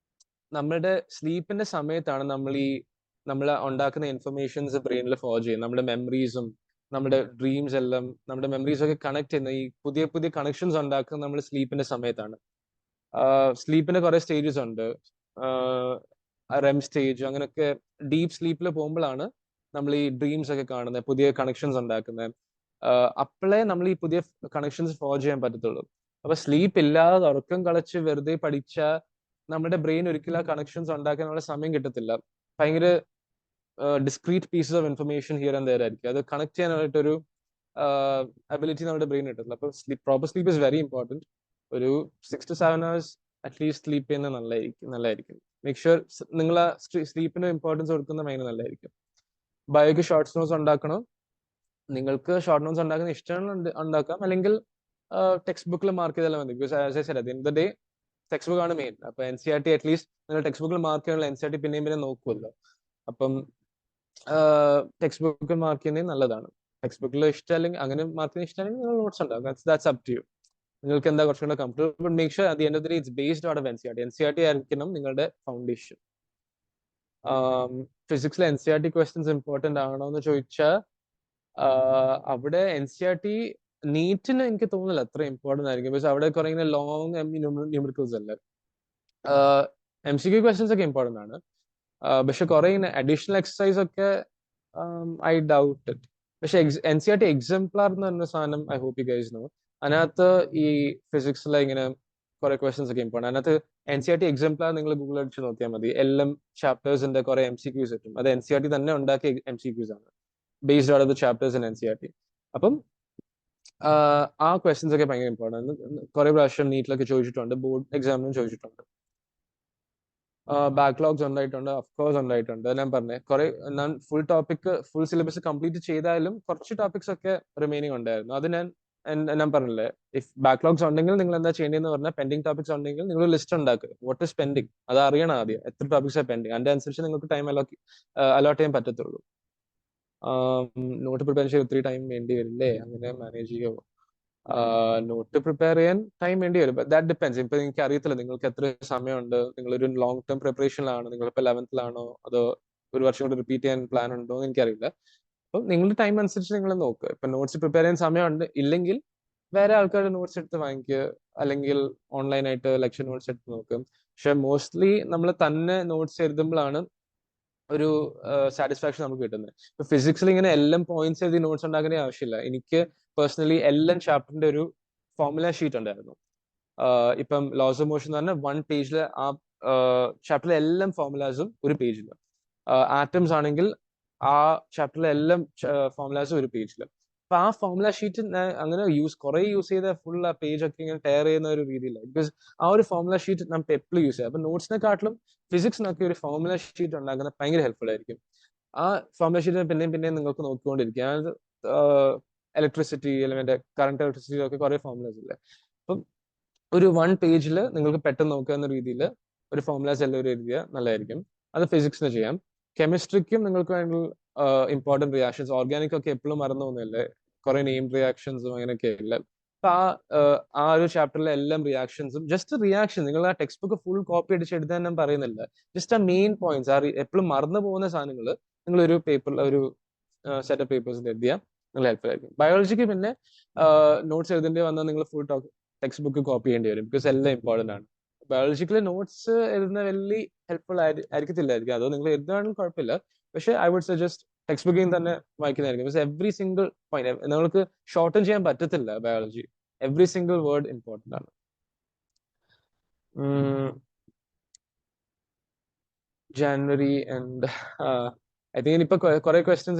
നമ്മുടെ സ്ലീപ്പിന്റെ സമയത്താണ് നമ്മൾ ഉണ്ടാക്കുന്ന ഇൻഫർമേഷൻസ് ബ്രെയിനിൽ ഫോളോ ചെയ്യും. നമ്മുടെ മെമ്മറീസും നമ്മുടെ ഡ്രീംസ് എല്ലാം, നമ്മുടെ മെമ്മറീസ് ഒക്കെ കണക്ട് ചെയ്യുന്ന ഈ പുതിയ പുതിയ കണക്ഷൻസ് ഉണ്ടാക്കുന്നത് നമ്മൾ സ്ലീപ്പിന്റെ സമയത്താണ്. സ്ലീപ്പിന്റെ കുറെ സ്റ്റേജസ് ഉണ്ട്, REM സ്റ്റേജ്, അങ്ങനെയൊക്കെ. ഡീപ്പ് സ്ലീപ്പിൽ പോകുമ്പോഴാണ് നമ്മൾ ഈ ഡ്രീംസ് ഒക്കെ കാണുന്നത്, പുതിയ കണക്ഷൻസ് ഉണ്ടാക്കുന്നത്. അപ്പോഴേ നമ്മൾ ഈ പുതിയ കണക്ഷൻസ് ഫോളോ ചെയ്യാൻ പറ്റത്തുള്ളൂ. അപ്പൊ സ്ലീപ്പ് ഇല്ലാതെ ഉറക്കം കളച്ച് വെറുതെ പഠിച്ച നമ്മുടെ ബ്രെയിൻ ഒരിക്കലും ആ കണക്ഷൻസ് ഉണ്ടാക്കാൻ നമ്മുടെ സമയം കിട്ടത്തില്ല. ഭയങ്കര discrete pieces of information here and their ആയിരിക്കും. അത് കണക്ട് ചെയ്യാനായിട്ടൊരു അബിലിറ്റി നമ്മുടെ ബ്രെയിൻ കിട്ടില്ല. അപ്പൊ proper sleep is very important. ഒരു 6 to 7 hours അറ്റ്ലീസ്റ്റ് സ്ലീപ്പ് ചെയ്യുന്നത് നല്ലതായിരിക്കും. മേക്ക് ഷുവർ നിങ്ങൾ ആ സ്ലീപ്പിന് ഇമ്പോർട്ടൻസ് കൊടുക്കുന്നത് ഭയങ്കര നല്ലതായിരിക്കും. ബയോക്ക് ഷോർട്സ് നോട്ട്സ് ഉണ്ടാക്കണം. നിങ്ങൾക്ക് ഷോർട്ട് നോട്ട്സ് ഉണ്ടാക്കുന്ന ഇഷ്ടമാണ് ഉണ്ടാക്കാം, അല്ലെങ്കിൽ ടെക്സ്റ്റ് ബുക്കിൽ മാർക്ക് ചെയ്താലും മതി. Because as I said, at the end of the day text book ആണ് മെയിൻ. അപ്പൊ NCERT അറ്റ്ലീസ്റ്റ് നിങ്ങൾ ടെക്സ്റ്റ് ബുക്കിൽ മാർക്ക് ചെയ്യാനുള്ള NCERT പിന്നെയും നോക്കുമല്ലോ. അപ്പം ടെക്സ്റ്റ് ബുക്കിൽ മാർക്ക് ചെയ്യുന്നത് നല്ലതാണ്. ടെക്സ്റ്റ് ബുക്കിൽ ഇഷ്ടമല്ലെങ്കിൽ, അങ്ങനെ മാർക്ക് ചെയ്യുന്ന ഇഷ്ടമല്ലെങ്കിൽ നിങ്ങൾ നോട്ട്സ് ഉണ്ടാകും. That's up to you. നിങ്ങൾക്ക് എന്താ കുറച്ചുകൂടെ comfortable. But make sure at the end of the day it's based out of NCERT ആയിരിക്കണം നിങ്ങളുടെ ഫൗണ്ടേഷൻ. ഫിസിക്സിലെ NCERT ക്വസ്റ്റ്യൻസ് ഇമ്പോർട്ടന്റ് ആണോ എന്ന് ചോദിച്ചാൽ, അവിടെ NCERT നീറ്റിന് എനിക്ക് തോന്നുന്നില്ല അത്ര ഇമ്പോർട്ടന്റ് ആയിരിക്കും. പക്ഷെ അവിടെ കുറെ ഇങ്ങനെ ലോങ് ന്യൂമറിക്കൽസ് അല്ലേ. MCQ ക്വസ്റ്റ്യൻസ് ഒക്കെ ഇമ്പോർട്ടന്റ് ആണ്, പക്ഷെ കുറെ ഇങ്ങനെ അഡീഷണൽ എക്സസൈസ് ഒക്കെ ഐ ഡൗട്ട് ഇറ്റ്. പക്ഷെ NCERT എക്സാംപ്ലാർ എന്ന് പറഞ്ഞ സാധനം I hope you guys know. അതിനകത്ത് ഈ ഫിസിക്സിലെ ഇങ്ങനെ കുറെ ക്വസ്റ്റ്യൻസ് ഒക്കെ ഇമ്പോർട്ടന്റ്. അതിനകത്ത് NCERT എക്സാംപ്ലാർ നിങ്ങൾ ഗൂഗിൾ അടിച്ച് നോക്കിയാൽ മതി. എല്ലാം ചാപ്റ്റേഴ്സിന്റെ കുറെ MCQs കിട്ടും. അത് NCERT തന്നെ ഉണ്ടാക്കിയ MCQs ആണ്, based out of the chapters in NCERT. അപ്പം ആ ക്വസ്റ്റ്യൻസ് ഒക്കെ ഭയങ്കര ഇമ്പോർട്ടന്റ്. കുറെ പ്രാവശ്യം നീറ്റിലൊക്കെ ചോദിച്ചിട്ടുണ്ട്, ബോർഡ് എക്സാമിനും ചോദിച്ചിട്ടുണ്ട്. ബാക്ക്ലോഗ്സ് ഉണ്ടായിട്ടുണ്ട്, അഫ്കോഴ്സ് ഉണ്ടായിട്ടുണ്ട്. ഞാൻ പറഞ്ഞേ കുറെ, ഞാൻ ഫുൾ സിലബസ് കംപ്ലീറ്റ് ചെയ്താലും കുറച്ച് ടോപ്പിക്സ് ഒക്കെ റിമൈനിങ് ഉണ്ടായിരുന്നു. അത് ഞാൻ പറഞ്ഞില്ലേ, ഇഫ് ബാക്ക്ലോഗ്സ് ഉണ്ടെങ്കിൽ നിങ്ങൾ എന്താ ചെയ്യേണ്ടതെന്ന് പറഞ്ഞാൽ, പെൻഡിങ് ടോപ്പിക്സ് ഉണ്ടെങ്കിൽ നിങ്ങൾ ലിസ്റ്റ് ഉണ്ടാക്കുക. വാട്ട് ഇസ് പെൻഡിങ്, അത് അറിയണം ആദ്യം, എത്ര ടോപ്പിക്സ് പെൻഡിങ്. അതിന്റെ അനുസരിച്ച് നിങ്ങൾക്ക് ടൈം അലോട്ട് ചെയ്യാൻ പറ്റത്തുള്ളൂ. നോട്ട് പ്രിപ്പയർ ചെയ്യാൻ ഒത്തിരി ടൈം വേണ്ടി വരില്ലേ, അങ്ങനെ മാനേജ് ചെയ്യുമോ? നോട്ട് പ്രിപ്പയർ ചെയ്യാൻ ടൈം വേണ്ടി വരും. That depends. ഇപ്പൊ എനിക്ക് അറിയത്തില്ല നിങ്ങൾക്ക് എത്ര സമയമുണ്ട്, നിങ്ങളൊരു ലോങ് ടേം പ്രിപ്പറേഷനിലാണോ, നിങ്ങളിപ്പോ 11th അതോ ഒരു വർഷം കൊണ്ട് റിപ്പീറ്റ് ചെയ്യാൻ പ്ലാൻ ഉണ്ടോ എന്ന് എനിക്കറിയില്ല. അപ്പം നിങ്ങളുടെ ടൈം അനുസരിച്ച് നിങ്ങൾ നോക്കുക. ഇപ്പൊ നോട്ട്സ് പ്രിപ്പയർ ചെയ്യാൻ സമയമുണ്ട് ഇല്ലെങ്കിൽ വേറെ ആൾക്കാരുടെ നോട്ട്സ് എടുത്ത് വാങ്ങിക്കുക, അല്ലെങ്കിൽ ഓൺലൈനായിട്ട് ലെക്ചർ നോട്ട്സ് എടുത്ത് നോക്കും. പക്ഷെ മോസ്റ്റ്ലി നമ്മൾ തന്നെ നോട്ട്സ് എഴുതുമ്പോഴാണ് ഒരു സാറ്റിസ്ഫാക്ഷൻ നമുക്ക് കിട്ടുന്നത്. ഇപ്പൊ ഫിസിക്സിൽ ഇങ്ങനെ എല്ലാം പോയിന്റ്സ് എഴുതി നോട്ട്സ് ഉണ്ടാക്കേണ്ട ആവശ്യമില്ല. എനിക്ക് പേഴ്സണലി എല്ലാം ചാപ്റ്ററിന്റെ ഒരു ഫോർമുല ഷീറ്റ് ഉണ്ടായിരുന്നു. ഇപ്പം ലോസ് ഓഫ് മോഷൻ എന്ന് പറഞ്ഞാൽ 1 പേജിൽ ആ ചാപ്റ്ററിലെ എല്ലാം ഫോർമുലാസും ഒരു പേജിൽ. ആറ്റംസ് ആണെങ്കിൽ ആ ചാപ്റ്ററിലെ എല്ലാം ഫോർമുലാസും ഒരു പേജിൽ. അപ്പൊ ആ ഫോർമുല ഷീറ്റ് അങ്ങനെ കുറെ യൂസ് ചെയ്ത ഫുൾ ആ പേജ് ഒക്കെ ഇങ്ങനെ ടയർ ചെയ്യുന്ന ഒരു രീതിയില്ല. ബിക്കോസ് ആ ഒരു ഫോർമുല ഷീറ്റ് നമുക്ക് എപ്പോഴും യൂസ് ചെയ്യാം. അപ്പൊ നോട്ട്സിനെക്കാട്ടിലും ഫിസിക്സിനൊക്കെ ഒരു ഫോർമുല ഷീറ്റ് ഉണ്ടാക്കുന്നത് ഭയങ്കര ഹെൽപ്ഫുൾ ആയിരിക്കും. ആ ഫോർമുല ഷീറ്റ് പിന്നെയും പിന്നെയും നിങ്ങൾക്ക് നോക്കിക്കൊണ്ടിരിക്കുക. അതായത് ഇലക്ട്രിസിറ്റി അല്ലെങ്കിൽ കറണ്ട് ഇലക്ട്രിസിറ്റി ഒക്കെ കുറെ ഫോർമുലാസ് ഇല്ലേ. അപ്പം ഒരു 1 പേജിൽ നിങ്ങൾക്ക് പെട്ടെന്ന് നോക്കാവുന്ന രീതിയിൽ ഒരു ഫോർമുലാസ് എല്ലാവരും എഴുതിയ നല്ലതായിരിക്കും. അത് ഫിസിക്സിന് ചെയ്യാം. കെമിസ്ട്രിക്കും നിങ്ങൾക്ക് വേണ്ടി ഇമ്പോർട്ടന്റ് റിയാക്ഷൻസ്, ഓർഗാനിക് ഒക്കെ എപ്പോഴും മറന്നു പോകുന്നില്ലേ, കുറെ നെയിം റിയാക്ഷൻസും അങ്ങനെയൊക്കെ ഇല്ല. അപ്പൊ ആ ഒരു ചാപ്റ്ററിലെ എല്ലാം റിയാക്ഷൻസും ജസ്റ്റ് റിയാക്ഷൻ, നിങ്ങൾ ആ ടെക്സ്റ്റ് ബുക്ക് ഫുൾ കോപ്പി അടിച്ച് എഴുതാൻ ഞാൻ പറയുന്നില്ല. ജസ്റ്റ് ആ മെയിൻ പോയിന്റ്സ്, എപ്പോഴും മറന്നു പോകുന്ന സാധനങ്ങൾ നിങ്ങൾ ഒരു പേപ്പറിൽ ഒരു സെറ്റ് ഓഫ് പേപ്പേഴ്സിൽ എഴുതിയാൽ നിങ്ങൾ ഹെൽപ്ഫുൾ ആയിരിക്കും. ബയോളജിക്ക് പിന്നെ നോട്ട്സ് എഴുതേണ്ടി വന്നാൽ നിങ്ങൾ ഫുൾ ടെക്സ്റ്റ് ബുക്ക് കോപ്പി ചെയ്യേണ്ടി വരും. ബിക്കോസ് എല്ലാം ഇമ്പോർട്ടന്റ് ആണ്. ബയോളജിക്കലി നോട്ട്സ് എഴുതുന്ന വലിയ ഹെൽപ്ഫുൾ ആയിരിക്കത്തില്ലായിരിക്കും. അതോ നിങ്ങൾ എഴുതുകയാണെങ്കിൽ കുഴപ്പമില്ല. പക്ഷേ ഐ വുഡ് സജസ്റ്റ് ടെക്സ്റ്റ് ബുക്കിൽ തന്നെ വായിക്കുന്നതായിരിക്കും. ബിക്കോസ് എവറി സിംഗിൾ പോയിന്റ് നിങ്ങൾക്ക് ഷോർട്ടൻ ചെയ്യാൻ പറ്റത്തില്ല biology. Every single word important ആണ്. ജാനുവരി ആൻഡ് ഐ തിങ്ക് ഇനിയിപ്പോ കുറെ ക്വസ്റ്റ്യൻസ്